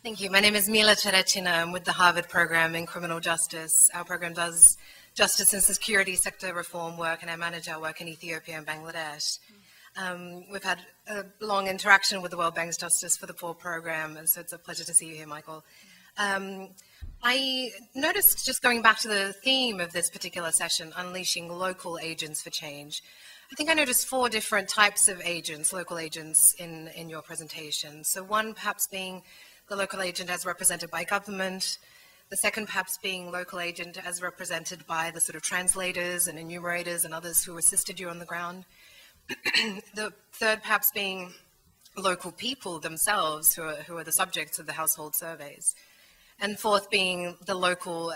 Thank you. My name is Mila Cheretina. I'm with the Harvard program in criminal justice. Our program does justice and security sector reform work, and I manage our work in Ethiopia and Bangladesh. We've had a long interaction with the World Bank's Justice for the Poor program, and so it's a pleasure to see you here, Michael. I noticed, just going back to the theme of this particular session, unleashing local agents for change, I think I noticed 4 different types of agents, local agents, in your presentation. So one perhaps being the local agent as represented by government, the second perhaps being local agent as represented by the sort of translators and enumerators and others who assisted you on the ground. The third perhaps being local people themselves who are the subjects of the household surveys. And fourth being the local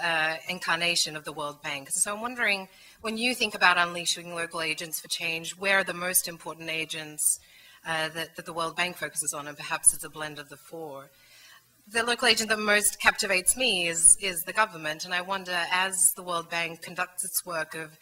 incarnation of the World Bank. So I'm wondering, when you think about unleashing local agents for change, where are the most important agents that the World Bank focuses on, and perhaps it's a blend of the four? The local agent that most captivates me is the government, and I wonder, as the World Bank conducts its work of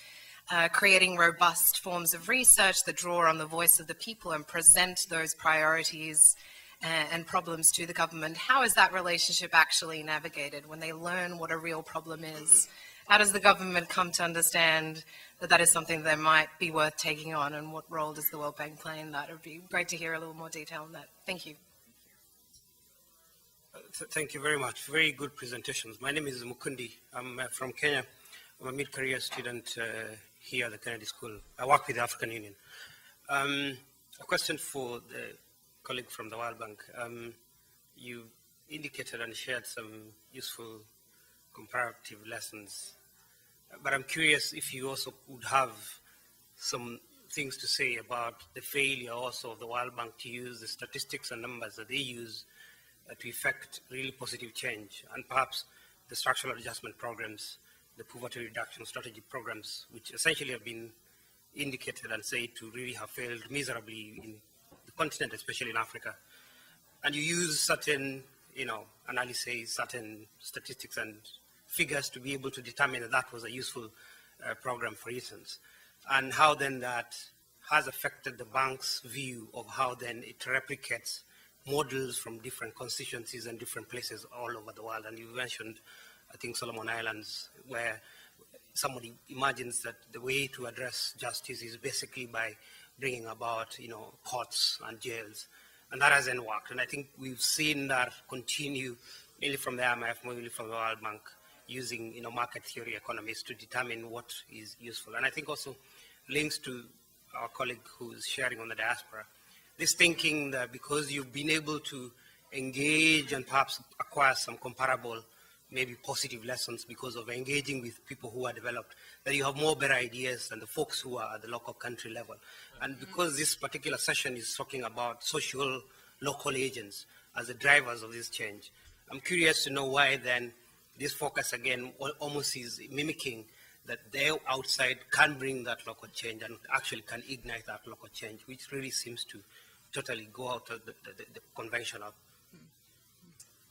creating robust forms of research that draw on the voice of the people and present those priorities and problems to the government, how is that relationship actually navigated when they learn what a real problem is? How does the government come to understand that that is something that might be worth taking on, and what role does the World Bank play in that? It would be great to hear a little more detail on that. Thank you. Thank you very much. Very good presentations. My name is Mukundi. I'm from Kenya. I'm a mid-career student here at the Kennedy School. I work with the African Union. A question for the colleague from the World Bank. You indicated and shared some useful comparative lessons, but I'm curious if you also would have some things to say about the failure also of the World Bank to use the statistics and numbers that they use to effect really positive change, and perhaps the structural adjustment programs, the poverty reduction strategy programs, which essentially have been indicated and said to really have failed miserably in the continent, especially in Africa. And you use certain, analyses, certain statistics and figures to be able to determine that that was a useful program, for instance, and how then that has affected the bank's view of how then it replicates models from different constituencies and different places all over the world. And you mentioned, I think, Solomon Islands, where somebody imagines that the way to address justice is basically by bringing about, courts and jails. And that hasn't worked. And I think we've seen that continue, mainly from the IMF, mainly from the World Bank, using, market theory economists to determine what is useful. And I think also links to our colleague who's sharing on the diaspora. This thinking that because you've been able to engage and perhaps acquire some comparable, maybe positive lessons because of engaging with people who are developed, that you have more better ideas than the folks who are at the local country level. And because this particular session is talking about social local agents as the drivers of this change, I'm curious to know why then this focus again almost is mimicking that they outside can bring that local change and actually can ignite that local change, which really seems to totally go out of the conventional.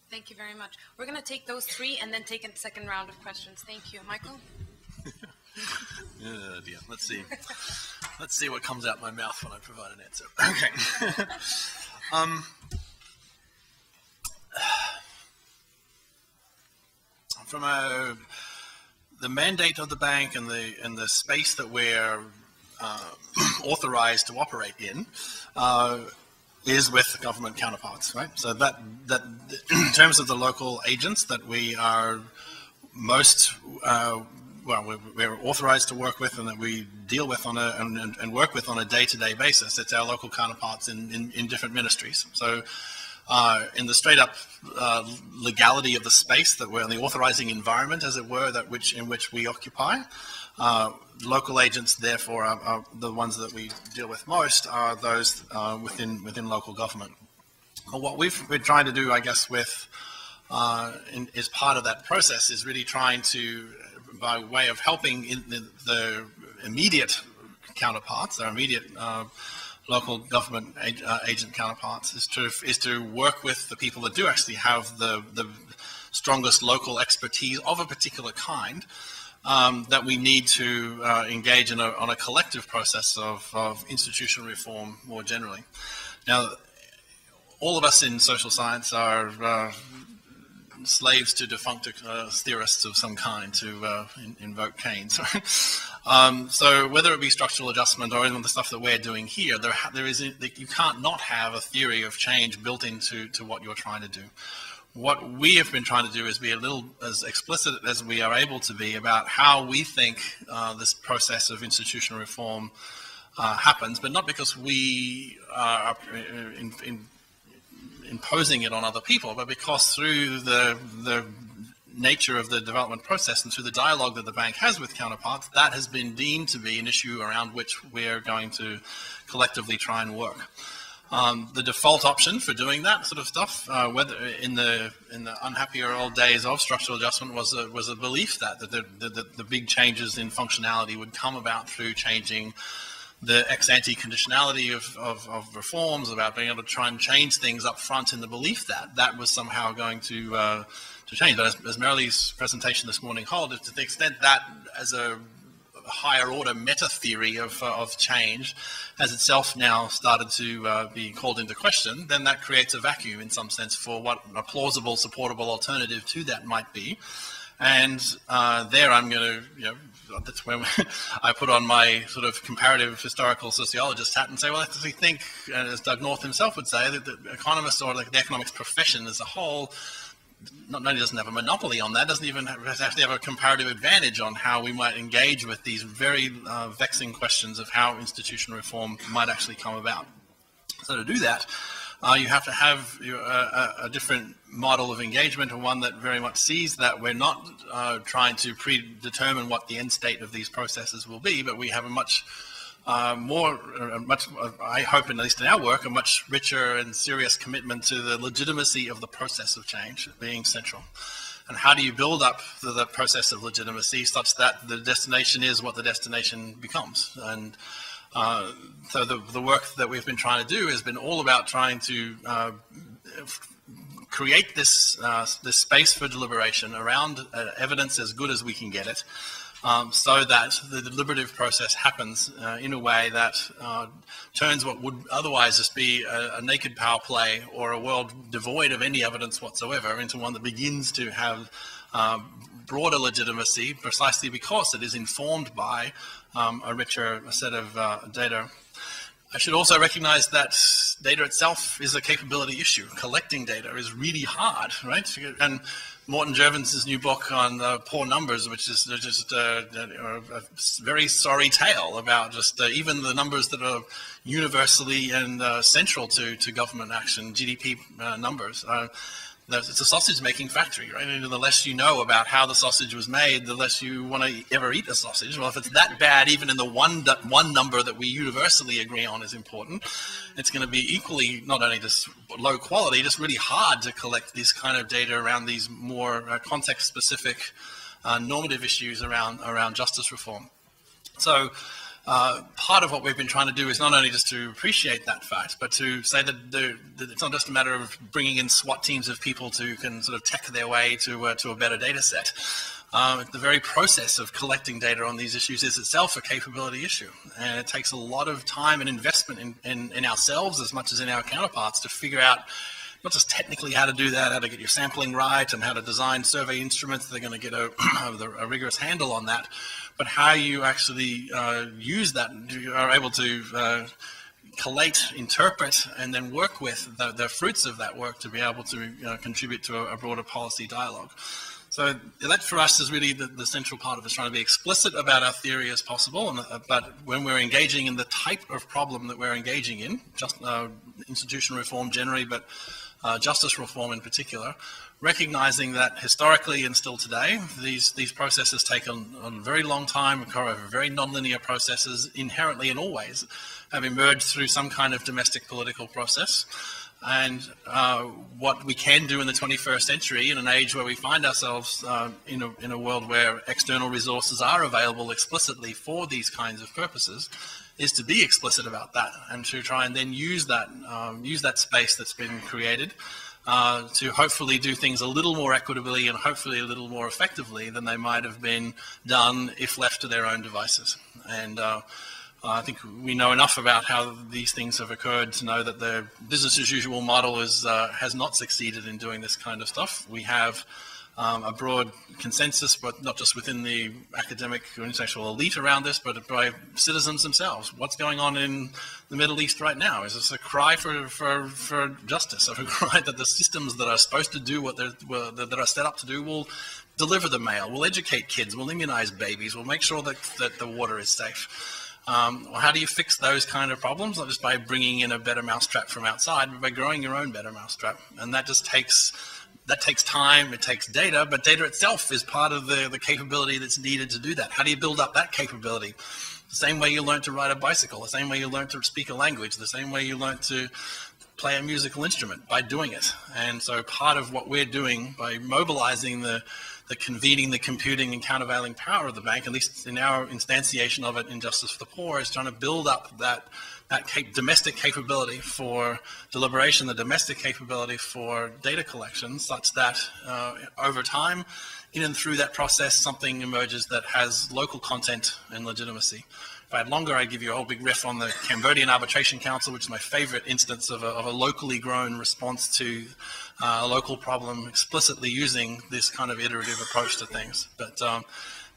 Thank you very much. We're going to take those three and then take a second round of questions. Thank you. Michael? Oh dear. Let's see. Let's see what comes out my mouth when I provide an answer. Okay. From the mandate of the bank and the space that we're authorized to operate in is with government counterparts, right? So that in terms of the local agents that we are most we're authorized to work with and that we deal with on and work with on a day-to-day basis, it's our local counterparts in different ministries. So in the straight-up legality of the space that we're in, the authorizing environment, as it were, in which we occupy, local agents, therefore, are the ones that we deal with most are those within local government. But what we've been trying to do, I guess, is part of that process is really trying to, by way of helping the immediate counterparts, our immediate local government agent counterparts, is to work with the people that do actually have the strongest local expertise of a particular kind, that we need to engage on a collective process of institutional reform more generally. Now, all of us in social science are slaves to defunct theorists of some kind, to invoke Keynes. So whether it be structural adjustment or even the stuff that we're doing here, you can't not have a theory of change built into what you're trying to do. What we have been trying to do is be a little as explicit as we are able to be about how we think this process of institutional reform happens, but not because we are imposing it on other people, but because through the nature of the development process and through the dialogue that the bank has with counterparts, that has been deemed to be an issue around which we're going to collectively try and work. The default option for doing that sort of stuff, whether in the unhappier old days of structural adjustment, was a belief that the big changes in functionality would come about through changing the ex-ante conditionality of reforms, about being able to try and change things up front in the belief that that was somehow going to change. But as Marilee's presentation this morning holds, to the extent that as a higher order meta theory of change has itself now started to be called into question, then that creates a vacuum in some sense for what a plausible, supportable alternative to that might be. And there I'm going to, that's where I put on my sort of comparative historical sociologist hat and say, well, I actually think, as Doug North himself would say, that the economists or the economics profession as a whole not only doesn't have a monopoly on that, doesn't even actually have a comparative advantage on how we might engage with these very vexing questions of how institutional reform might actually come about. So to do that, you have to have a different model of engagement, or one that very much sees that we're not trying to predetermine what the end state of these processes will be, but we have a much I hope, at least in our work, a much richer and serious commitment to the legitimacy of the process of change being central. And how do you build up the process of legitimacy such that the destination is what the destination becomes? And so the work that we've been trying to do has been all about trying to create this space for deliberation around evidence as good as we can get it, so that the deliberative process happens in a way that turns what would otherwise just be a naked power play or a world devoid of any evidence whatsoever into one that begins to have broader legitimacy, precisely because it is informed by a richer set of data. I should also recognize that data itself is a capability issue. Collecting data is really hard, right? And Morton Jervins' new book on poor numbers, which is just a very sorry tale about just even the numbers that are universally and central to government action, GDP numbers. It's a sausage-making factory, right? And the less you know about how the sausage was made, the less you want to ever eat a sausage. Well, if it's that bad, even in the one number that we universally agree on is important, it's going to be equally not only just low quality, just really hard to collect this kind of data around these more context-specific normative issues around justice reform. So part of what we've been trying to do is not only just to appreciate that fact, but to say that it's not just a matter of bringing in SWAT teams of people who can sort of tech their way to a better data set. The very process of collecting data on these issues is itself a capability issue. And it takes a lot of time and investment in ourselves as much as in our counterparts to figure out not just technically how to do that, how to get your sampling right, and how to design survey instruments that are going to get a rigorous handle on that, but how you actually use that, you are able to collate, interpret, and then work with the fruits of that work to be able to contribute to a broader policy dialogue. So that for us is really the central part of us, trying to be explicit about our theory as possible, but when we're engaging in the type of problem that we're engaging in, just institutional reform generally, but justice reform in particular, recognizing that historically and still today, these processes take a very long time, occur over very nonlinear processes, inherently and always have emerged through some kind of domestic political process. And what we can do in the 21st century, in an age where we find ourselves in a world where external resources are available explicitly for these kinds of purposes, is to be explicit about that and to try and then use that space that's been created to hopefully do things a little more equitably and hopefully a little more effectively than they might have been done if left to their own devices. And I think we know enough about how these things have occurred to know that the business as usual model has not succeeded in doing this kind of stuff. We have a broad consensus, but not just within the academic or intellectual elite around this, but by citizens themselves. What's going on in the Middle East right now? Is this a cry for justice, or a cry that the systems that are supposed to do that are set up to do will deliver the mail, will educate kids, will immunize babies, will make sure that the water is safe? Well, how do you fix those kind of problems? Not just by bringing in a better mousetrap from outside, but by growing your own better mousetrap. And that just takes time, it takes data, but data itself is part of the capability that's needed to do that. How do you build up that capability? The same way you learn to ride a bicycle, the same way you learn to speak a language, the same way you learn to play a musical instrument, by doing it. And so part of what we're doing by mobilizing the convening, the computing and countervailing power of the bank, at least in our instantiation of it in Justice for the Poor, is trying to build up that domestic capability for deliberation, the domestic capability for data collection, such that over time, in and through that process, something emerges that has local content and legitimacy. If I had longer, I'd give you a whole big riff on the Cambodian Arbitration Council, which is my favorite instance of a locally grown response to a local problem, explicitly using this kind of iterative approach to things. But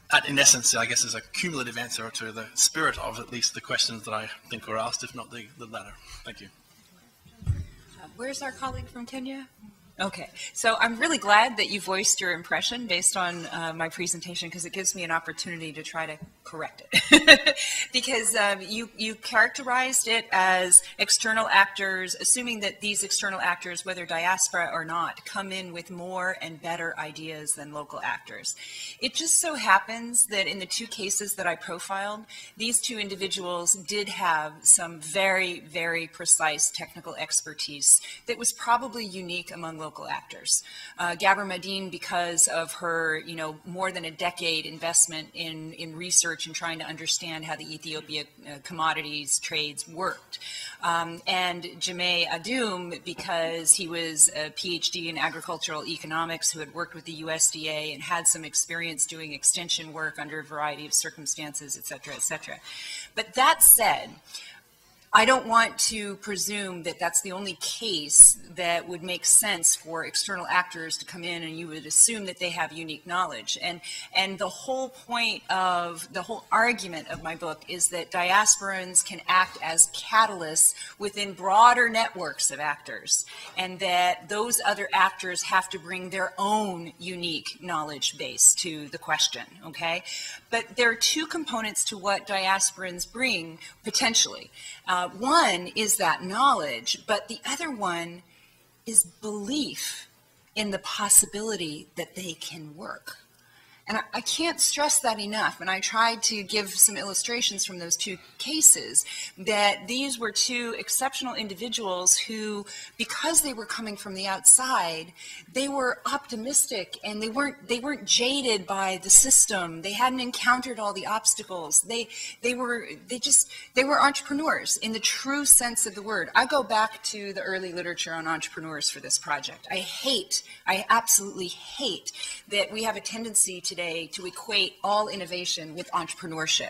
that, in essence, I guess, is a cumulative answer to the spirit of at least the questions that I think were asked, if not the latter. Thank you. Where's our colleague from Kenya? Okay, so I'm really glad that you voiced your impression based on my presentation, because it gives me an opportunity to try to correct it. Because you characterized it as external actors, assuming that these external actors, whether diaspora or not, come in with more and better ideas than local actors. It just so happens that in the two cases that I profiled, these two individuals did have some very, very precise technical expertise that was probably unique among local actors. Gabor Madine, because of her, more than a decade investment in research and trying to understand how the Ethiopia commodities trades worked. And Jameh Adum, because he was a PhD in agricultural economics who had worked with the USDA and had some experience doing extension work under a variety of circumstances, et cetera, et cetera. But that said, I don't want to presume that that's the only case that would make sense for external actors to come in and you would assume that they have unique knowledge. And the whole point of, the whole argument of my book is that diasporans can act as catalysts within broader networks of actors, and that those other actors have to bring their own unique knowledge base to the question, okay? But there are two components to what diasporans bring, potentially. One is that knowledge, but the other one is belief in the possibility that they can work. And I can't stress that enough, and I tried to give some illustrations from those two cases, that these were two exceptional individuals who, because they were coming from the outside, they were optimistic and they weren't jaded by the system. They hadn't encountered all the obstacles. They were entrepreneurs in the true sense of the word. I go back to the early literature on entrepreneurs for this project. I absolutely hate that we have a tendency today to equate all innovation with entrepreneurship,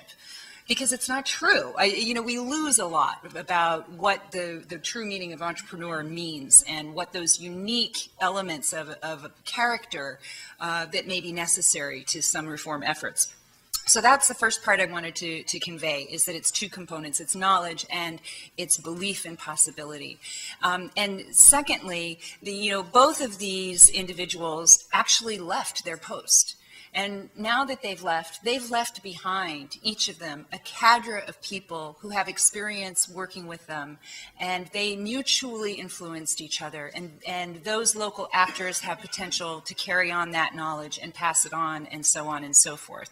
because it's not true. We lose a lot about what the true meaning of entrepreneur means and what those unique elements of a character that may be necessary to some reform efforts. So that's the first part I wanted to convey, is that it's two components. It's knowledge and it's belief in possibility. And secondly, both of these individuals actually left their post. And now that they've left behind, each of them, a cadre of people who have experience working with them, and they mutually influenced each other. And those local actors have potential to carry on that knowledge and pass it on and so forth.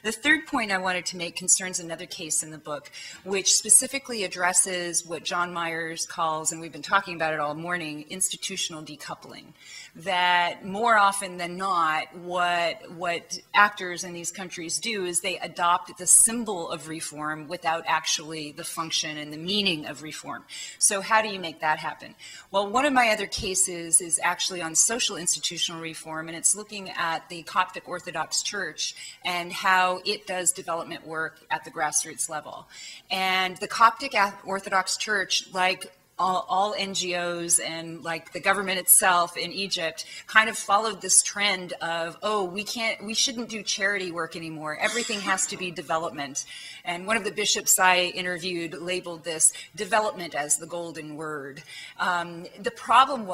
The third point I wanted to make concerns another case in the book, which specifically addresses what John Myers calls, and we've been talking about it all morning, institutional decoupling. That more often than not, what actors in these countries do is they adopt the symbol of reform without actually the function and the meaning of reform. So how do you make that happen? Well, one of my other cases is actually on social institutional reform, and it's looking at the Coptic Orthodox Church and how it does development work at the grassroots level. And the Coptic Orthodox Church, like all NGOs and like the government itself in Egypt, kind of followed this trend of, we shouldn't do charity work anymore. Everything has to be development. And one of the bishops I interviewed labeled this development as the golden word. The problem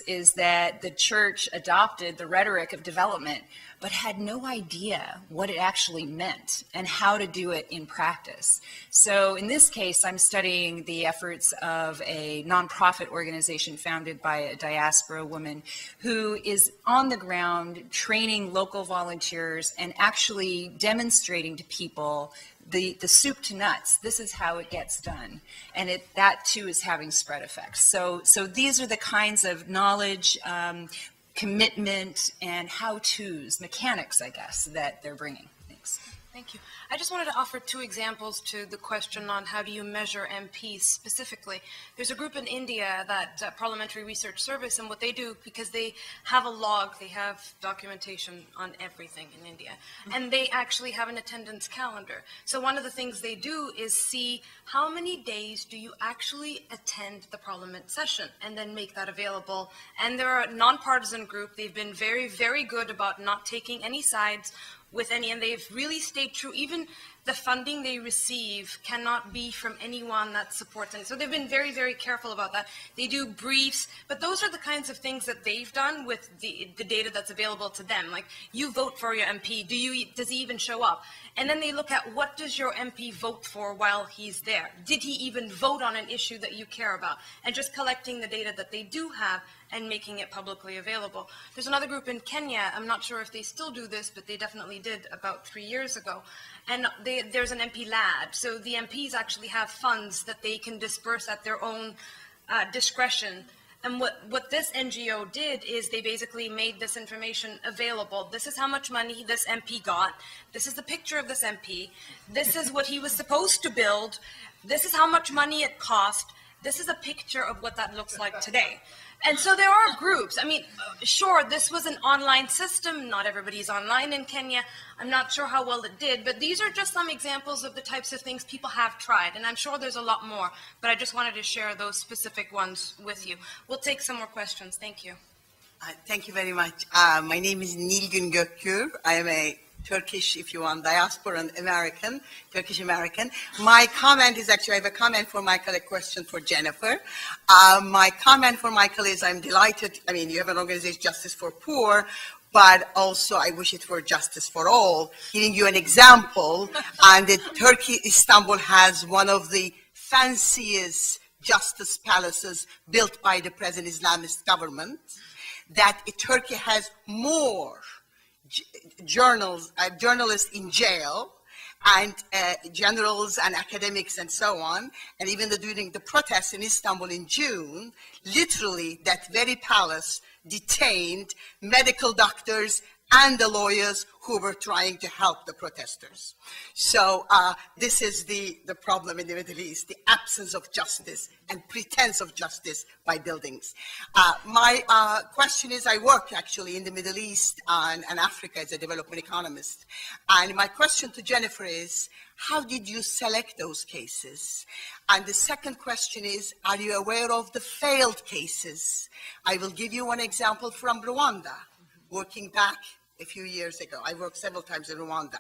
is that the church adopted the rhetoric of development but had no idea what it actually meant and how to do it in practice. So in this case, I'm studying the efforts of a nonprofit organization founded by a diaspora woman who is on the ground training local volunteers and actually demonstrating to people the soup to nuts. This is how it gets done. And that too is having spread effects. So these are the kinds of knowledge, commitment, and how-tos, mechanics, I guess, that they're bringing. Thanks. Thank you. I just wanted to offer two examples to the question on how do you measure MPs specifically. There's a group in India, that Parliamentary Research Service, and what they do, because they have a log, they have documentation on everything in India, and they actually have an attendance calendar. So one of the things they do is see how many days do you actually attend the Parliament session, and then make that available. And they're a nonpartisan group. They've been very, very good about not taking any sides with any, and they've really stayed true. Even the funding they receive cannot be from anyone that supports it. So they've been very, very careful about that. They do briefs, but those are the kinds of things that they've done with the data that's available to them. Like, you vote for your MP, does he even show up? And then they look at, what does your MP vote for while he's there? Did he even vote on an issue that you care about? And just collecting the data that they do have and making it publicly available. There's another group in Kenya, I'm not sure if they still do this, but they definitely did about 3 years ago. And there's an MP lab. So the MPs actually have funds that they can disperse at their own discretion. And what this NGO did is they basically made this information available. This is how much money this MP got. This is the picture of this MP. This is what he was supposed to build. This is how much money it cost. This is a picture of what that looks like today. And so there are groups. I mean, sure, this was an online system. Not everybody's online in Kenya. I'm not sure how well it did, but these are just some examples of the types of things people have tried. And I'm sure there's a lot more, but I just wanted to share those specific ones with you. We'll take some more questions. Thank you. Thank you very much. My name is Nilgün Gökgür. I am a Turkish, if you want, diaspora American, Turkish American. My comment is actually, I have a comment for Michael, a question for Jennifer. My comment for Michael is I'm delighted, I mean, you have an organization, Justice for Poor, but also I wish it were justice for all. Giving you an example, and Turkey, Istanbul has one of the fanciest justice palaces built by the present Islamist government, that Turkey has more journalists in jail, and generals and academics and so on, and even during the protests in Istanbul in June, literally that very palace detained medical doctors and the lawyers who were trying to help the protesters. So this is the problem in the Middle East, the absence of justice and pretense of justice by buildings. My question is, I work actually in the Middle East and Africa as a development economist. And my question to Jennifer is, how did you select those cases? And the second question is, are you aware of the failed cases? I will give you one example from Rwanda, working back a few years ago. I worked several times in Rwanda.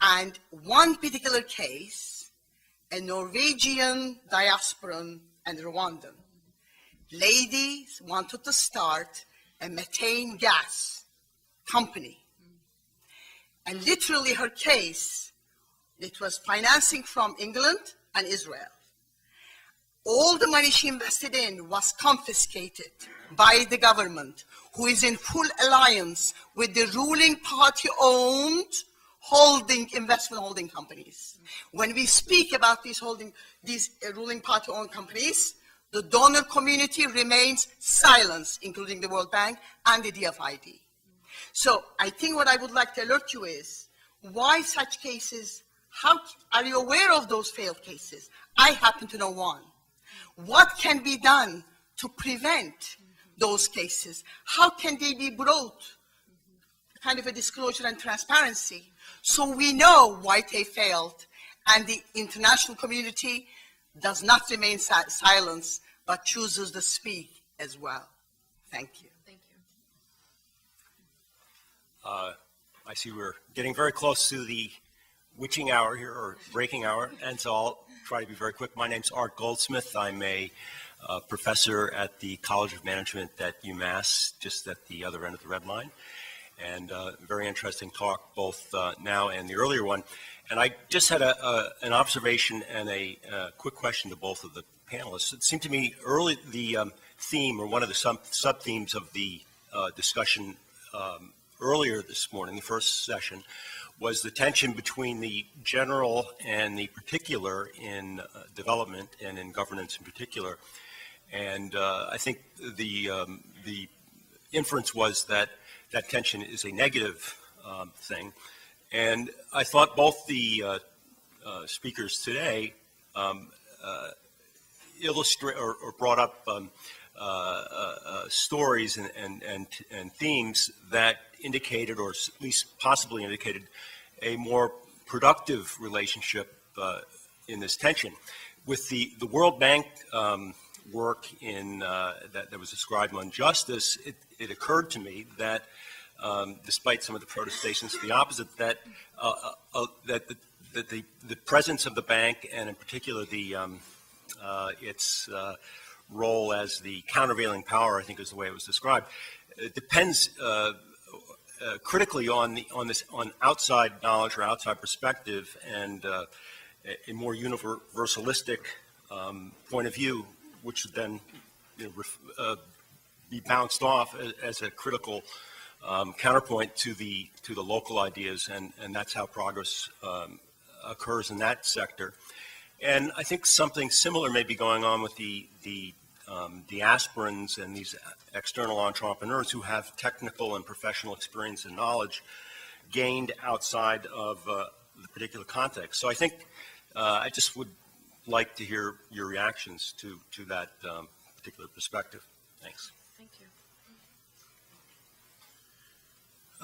And one particular case, a Norwegian diasporan and Rwandan ladies wanted to start a methane gas company. And literally her case, it was financing from England and Israel. All the money she invested in was confiscated by the government, who is in full alliance with the ruling party-owned investment holding companies. When we speak about these ruling party-owned companies, the donor community remains silent, including the World Bank and the DFID. So I think what I would like to alert you is, why such cases? How are you aware of those failed cases? I happen to know one. What can be done to prevent those cases? How can they be brought kind of a disclosure and transparency so we know why they failed, and the international community does not remain silent but chooses to speak as well? Thank you. Thank you. I see we're getting very close to the witching hour here, or breaking hour, and so I'll try to be very quick. My name's Art Goldsmith. I'm a professor at the College of Management at UMass, just at the other end of the red line. and very interesting talk, both now and the earlier one. And I just had an observation and a quick question to both of the panelists. It seemed to me the theme, or one of the sub-themes of the discussion earlier this morning, the first session, was the tension between the general and the particular in development and in governance in particular. And I think the inference was that that tension is a negative thing. And I thought both the speakers today illustrate or brought up stories and themes that indicated, or at least possibly indicated, a more productive relationship in this tension. With the World Bank work that was described on justice, it occurred to me that despite some of the protestations to the opposite, that the presence of the bank, and in particular its role as the countervailing power, I think is the way it was described, it depends critically on outside knowledge or outside perspective, and a more universalistic point of view, which would then be bounced off as a critical counterpoint to the local ideas, and that's how progress occurs in that sector. And I think something similar may be going on with the diasporans and these external entrepreneurs who have technical and professional experience and knowledge gained outside of the particular context. So I think I just would like to hear your reactions to that particular perspective. Thanks. Thank you.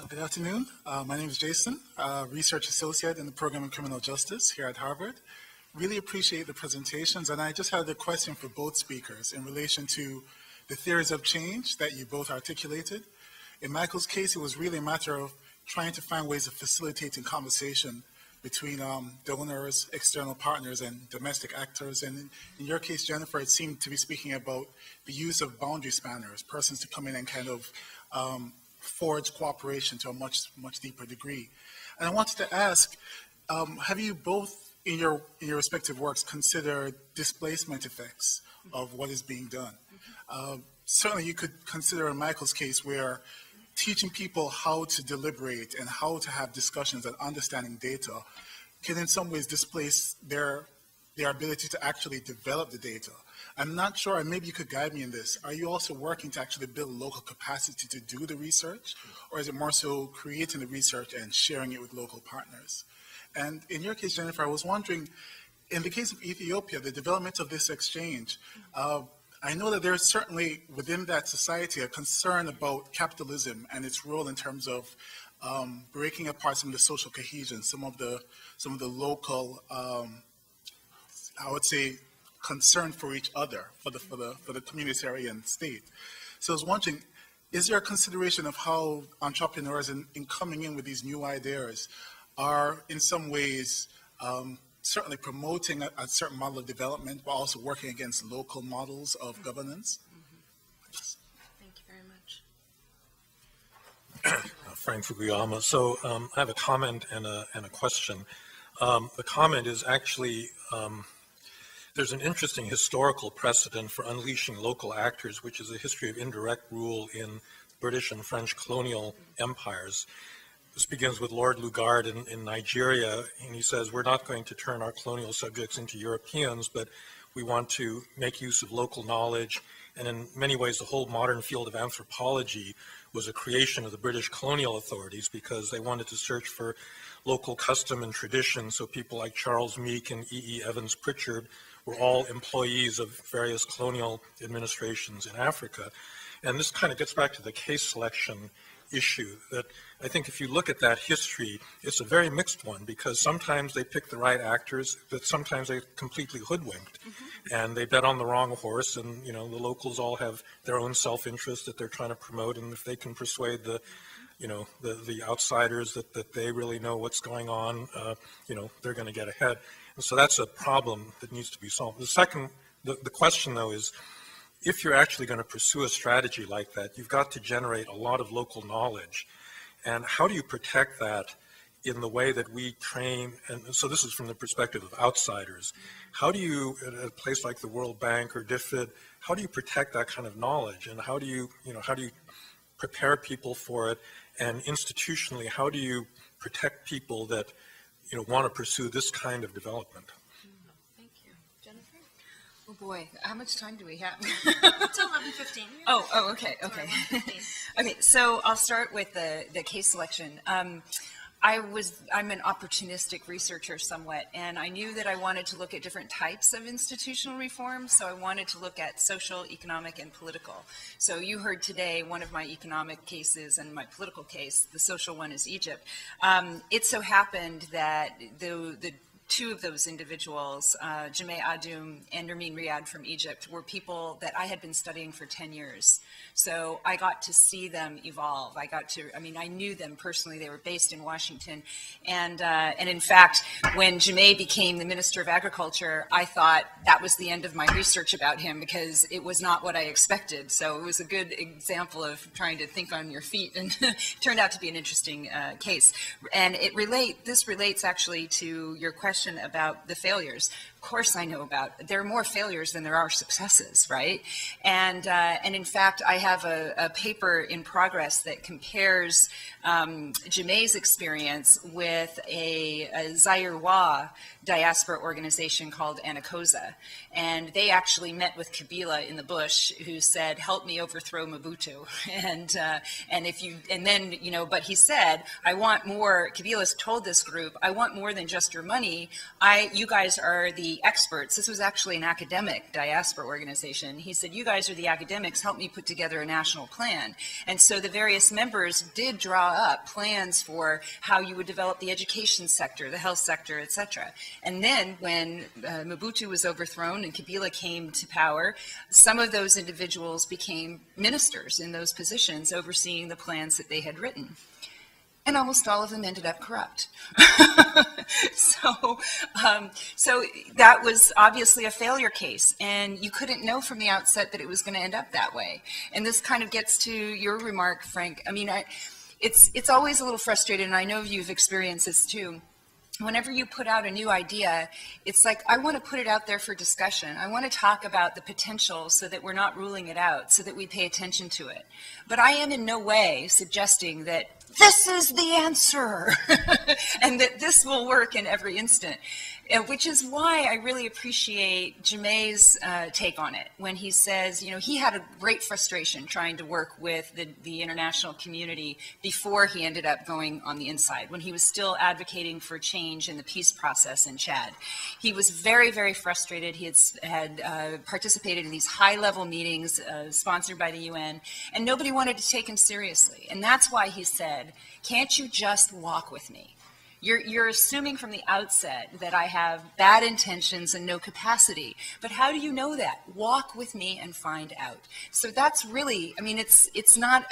Good afternoon. My name is Jason, Research Associate in the Program in Criminal Justice here at Harvard. Really appreciate the presentations, and I just had a question for both speakers in relation to the theories of change that you both articulated. In Michael's case, it was really a matter of trying to find ways of facilitating conversation between donors, external partners, and domestic actors. And in your case, Jennifer, it seemed to be speaking about the use of boundary spanners, persons to come in and kind of forge cooperation to a much deeper degree. And I wanted to ask, have you both in your respective works considered displacement effects of what is being done? Certainly you could consider in Michael's case where teaching people how to deliberate and how to have discussions and understanding data can in some ways displace their ability to actually develop the data. I'm not sure, and maybe you could guide me in this. Are you also working to actually build local capacity to do the research, or is it more so creating the research and sharing it with local partners? And in your case, Jennifer, I was wondering, in the case of Ethiopia, the development of this exchange, I know that there's certainly within that society a concern about capitalism and its role in terms of breaking apart some of the social cohesion, some of the local, I would say, concern for each other, for the communitarian state. So I was wondering, is there a consideration of how entrepreneurs in coming in with these new ideas are in some ways certainly promoting a certain model of development, but also working against local models of governance? Thank you very much. Frank Fukuyama. So I have a comment and a question. The comment is actually, there's an interesting historical precedent for unleashing local actors, which is a history of indirect rule in British and French colonial empires. This begins with Lord Lugard in Nigeria, and he says, we're not going to turn our colonial subjects into Europeans, but we want to make use of local knowledge. And in many ways, the whole modern field of anthropology was a creation of the British colonial authorities because they wanted to search for local custom and tradition. So people like Charles Meek and E.E. Evans Pritchard were all employees of various colonial administrations in Africa. And this kind of gets back to the case selection issue, that I think if you look at that history, it's a very mixed one, because sometimes they pick the right actors, but sometimes they're completely hoodwinked, and they bet on the wrong horse, and the locals all have their own self-interest that they're trying to promote, and if they can persuade the outsiders that they really know what's going on, they're going to get ahead. And so that's a problem that needs to be solved. The question though is, if you're actually going to pursue a strategy like that, you've got to generate a lot of local knowledge. And how do you protect that in the way that we train? And so this is from the perspective of outsiders. How do you, at a place like the World Bank or DFID, how do you protect that kind of knowledge? And how do you prepare people for it? And institutionally, how do you protect people that want to pursue this kind of development? Thank you. Jennifer? Oh boy, how much time do we have? It's 11:15. Oh, okay. Okay, so I'll start with the case selection. I'm an opportunistic researcher somewhat, and I knew that I wanted to look at different types of institutional reform, so I wanted to look at social, economic, and political. So you heard today one of my economic cases and my political case. The social one is Egypt. It so happened that the two of those individuals, Jameh Adoum and Nermeen Riyad from Egypt, were people that I had been studying for 10 years. So I got to see them evolve. I knew them personally. They were based in Washington. And in fact, when Jameh became the Minister of Agriculture, I thought that was the end of my research about him because it was not what I expected. So it was a good example of trying to think on your feet, and turned out to be an interesting case. And this relates actually to your question about the failures. Of course I know there are more failures than there are successes, right? And in fact, I have a paper in progress that compares Jameh's experience with a Zaire diaspora organization called Anacosa. And they actually met with Kabila in the bush, who said, help me overthrow Mobutu. But he said, I want more. Kabila's told this group, I want more than just your money. You guys are the experts. This was actually an academic diaspora organization. He said, you guys are the academics, help me put together a national plan. And so the various members did draw up plans for how you would develop the education sector, the health sector, etc. And then when Mobutu was overthrown and Kabila came to power, some of those individuals became ministers in those positions, overseeing the plans that they had written. And almost all of them ended up corrupt. So that was obviously a failure case, and you couldn't know from the outset that it was going to end up that way. And this kind of gets to your remark, Frank. I mean, it's always a little frustrating, and I know you've experienced this too. Whenever you put out a new idea, it's like, I want to put it out there for discussion. I want to talk about the potential so that we're not ruling it out, so that we pay attention to it. But I am in no way suggesting that this is the answer and that this will work in every instant, which is why I really appreciate Jameh's take on it when he says, he had a great frustration trying to work with the international community before he ended up going on the inside, when he was still advocating for change in the peace process in Chad. He was very, very frustrated. He had participated in these high-level meetings sponsored by the UN, and nobody wanted to take him seriously. And that's why he said, can't you just walk with me? You're assuming from the outset that I have bad intentions and no capacity. But how do you know that? Walk with me and find out. So that's really, it's not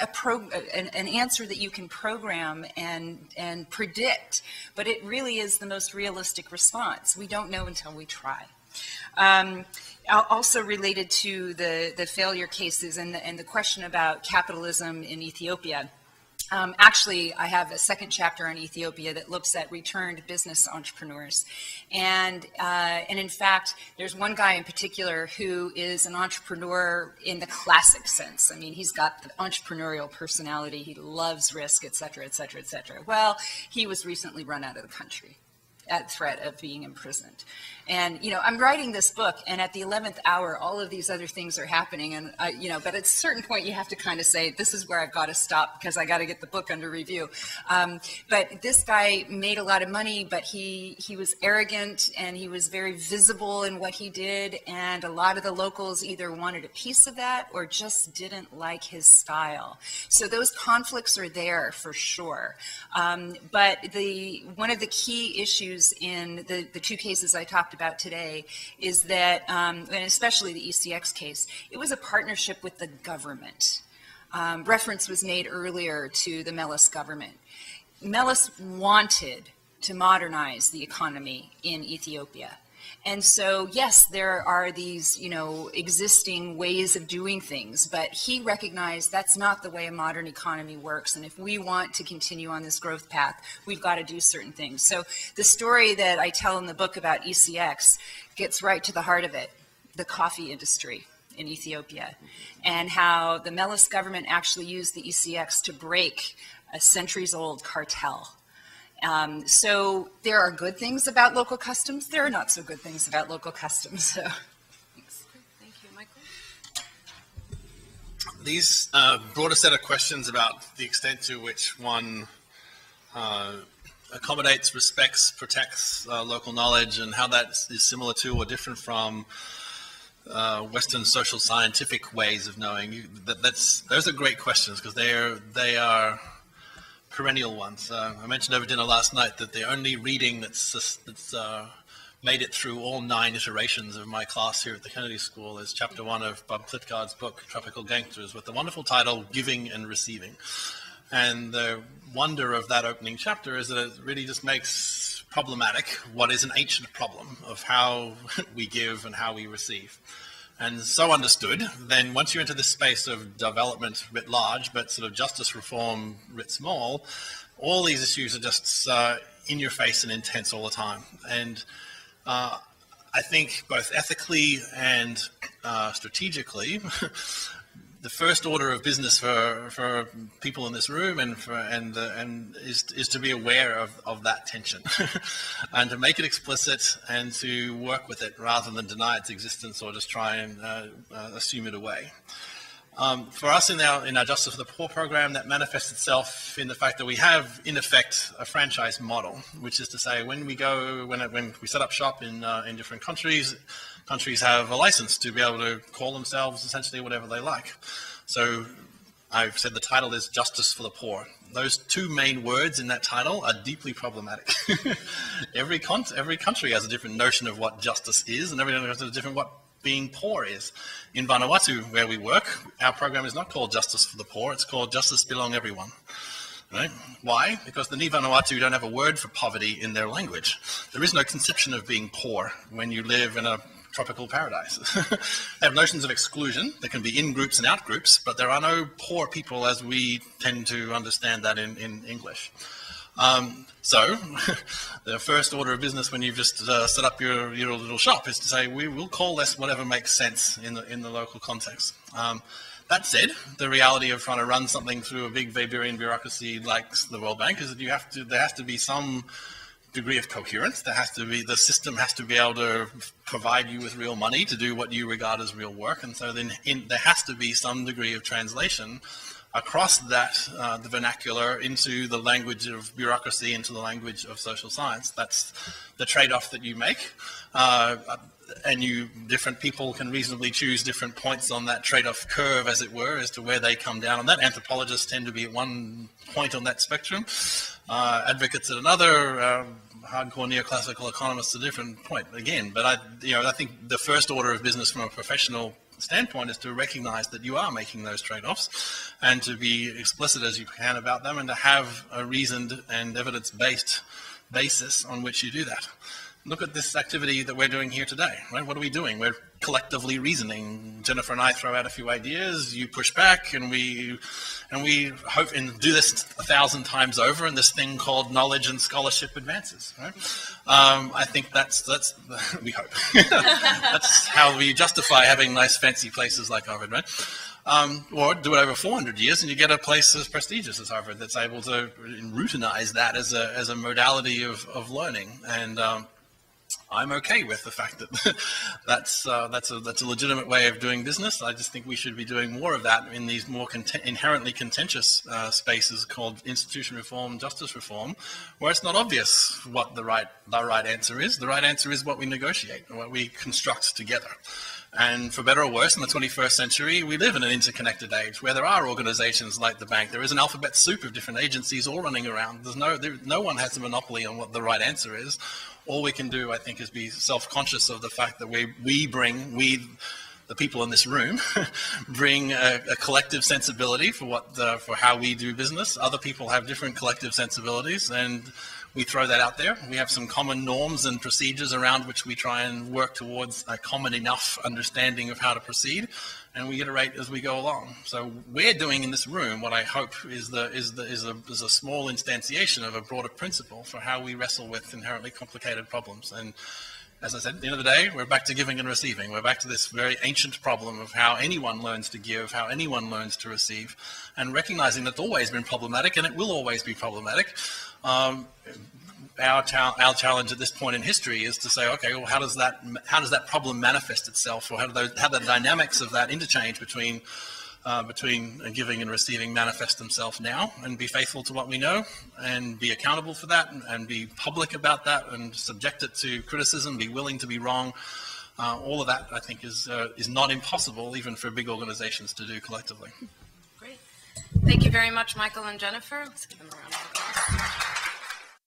an answer that you can program and predict, but it really is the most realistic response. We don't know until we try. Also related to the failure cases and the question about capitalism in Ethiopia. Actually, I have a second chapter on Ethiopia that looks at returned business entrepreneurs. And in fact, there's one guy in particular who is an entrepreneur in the classic sense. I mean, he's got the entrepreneurial personality. He loves risk, et cetera, et cetera, et cetera. Well, he was recently run out of the country at threat of being imprisoned. And, I'm writing this book, and at the 11th hour, all of these other things are happening. And, but at a certain point, you have to kind of say, this is where I've got to stop because I got to get the book under review. But this guy made a lot of money, but he was arrogant, and he was very visible in what he did. And a lot of the locals either wanted a piece of that or just didn't like his style. So those conflicts are there for sure. But one of the key issues in the two cases I talked about today is that, and especially the ECX case, it was a partnership with the government. Reference was made earlier to the Meles government. Meles wanted to modernize the economy in Ethiopia. And so, yes, there are these, existing ways of doing things, but he recognized that's not the way a modern economy works. And if we want to continue on this growth path, we've got to do certain things. So the story that I tell in the book about ECX gets right to the heart of it, the coffee industry in Ethiopia, and how the Meles government actually used the ECX to break a centuries-old cartel. So there are good things about local customs. There are not so good things about local customs. So, thanks. Thank you, Michael. These broader set of questions about the extent to which one accommodates, respects, protects local knowledge, and how that is similar to or different from Western social scientific ways of knowing. Those are great questions because they are perennial ones. I mentioned over dinner last night that the only reading that's made it through all 9 iterations of my class here at the Kennedy School is chapter 1 of Bob Klitgaard's book, Tropical Gangsters, with the wonderful title, Giving and Receiving. And the wonder of that opening chapter is that it really just makes problematic what is an ancient problem of how we give and how we receive. And so understood, then once you enter this space of development writ large, but sort of justice reform writ small, all these issues are just in your face and intense all the time. And I think both ethically and strategically, the first order of business for people in this room is to be aware of that tension and to make it explicit and to work with it rather than deny its existence or just try and assume it away. For us in our Justice for the Poor program, that manifests itself in the fact that we have, in effect, a franchise model, which is to say when we set up shop in different countries have a license to be able to call themselves essentially whatever they like. So I've said the title is Justice for the Poor. Those 2 main words in that title are deeply problematic. Every country has a different notion of what justice is, and everyone has a different what being poor is. In Vanuatu, where we work, our program is not called Justice for the Poor, it's called Justice Belong Everyone. Right? Why? Because the Ni Vanuatu don't have a word for poverty in their language. There is no conception of being poor when you live in a tropical paradise. They have notions of exclusion. There can be in-groups and out-groups, but there are no poor people as we tend to understand that in English. So the first order of business when you've just set up your little shop is to say, we will call this whatever makes sense in the local context. That said, the reality of trying to run something through a big Weberian bureaucracy like the World Bank is that there has to be some degree of coherence. The system has to be able to provide you with real money to do what you regard as real work. And so then there has to be some degree of translation across that, the vernacular into the language of bureaucracy, into the language of social science. That's the trade-off that you make. And different people can reasonably choose different points on that trade-off curve, as it were, as to where they come down on that. Anthropologists tend to be at one point on that spectrum, advocates at another, hardcore neoclassical economists at a different point again. But I think the first order of business from a professional standpoint is to recognize that you are making those trade-offs and to be explicit as you can about them and to have a reasoned and evidence-based basis on which you do that. Look at this activity that we're doing here today, right? What are we doing? We're collectively reasoning. Jennifer and I throw out a few ideas, you push back, and we hope and do this 1,000 times over, and this thing called knowledge and scholarship advances, right? I think that's we hope. That's how we justify having nice fancy places like Harvard, right? Or do it over 400 years and you get a place as prestigious as Harvard that's able to routinize that as a modality of learning. And I'm okay with the fact that that's a legitimate way of doing business. I just think we should be doing more of that in these more inherently contentious spaces called institution reform, justice reform, where it's not obvious what the right answer is. The right answer is what we negotiate and what we construct together. And for better or worse, in the 21st century, we live in an interconnected age where there are organizations like the bank. There is an alphabet soup of different agencies all running around. No one has a monopoly on what the right answer is. All we can do, I think, is be self-conscious of the fact that we, the people in this room, bring a collective sensibility for how we do business. Other people have different collective sensibilities, and we throw that out there. We have some common norms and procedures around which we try and work towards a common enough understanding of how to proceed, and we iterate as we go along. So we're doing in this room what I hope is a small instantiation of a broader principle for how we wrestle with inherently complicated problems. And as I said, at the end of the day, we're back to giving and receiving. We're back to this very ancient problem of how anyone learns to give, how anyone learns to receive, and recognizing that's always been problematic and it will always be problematic. Our challenge at this point in history is to say, okay, well, how does that problem manifest itself, or how the dynamics of that interchange between giving and receiving manifest themselves now, and be faithful to what we know and be accountable for that and be public about that and subject it to criticism, be willing to be wrong. All of that, I think, is not impossible even for big organizations to do collectively. Great. Thank you very much, Michael and Jennifer. Let's give them a round of applause.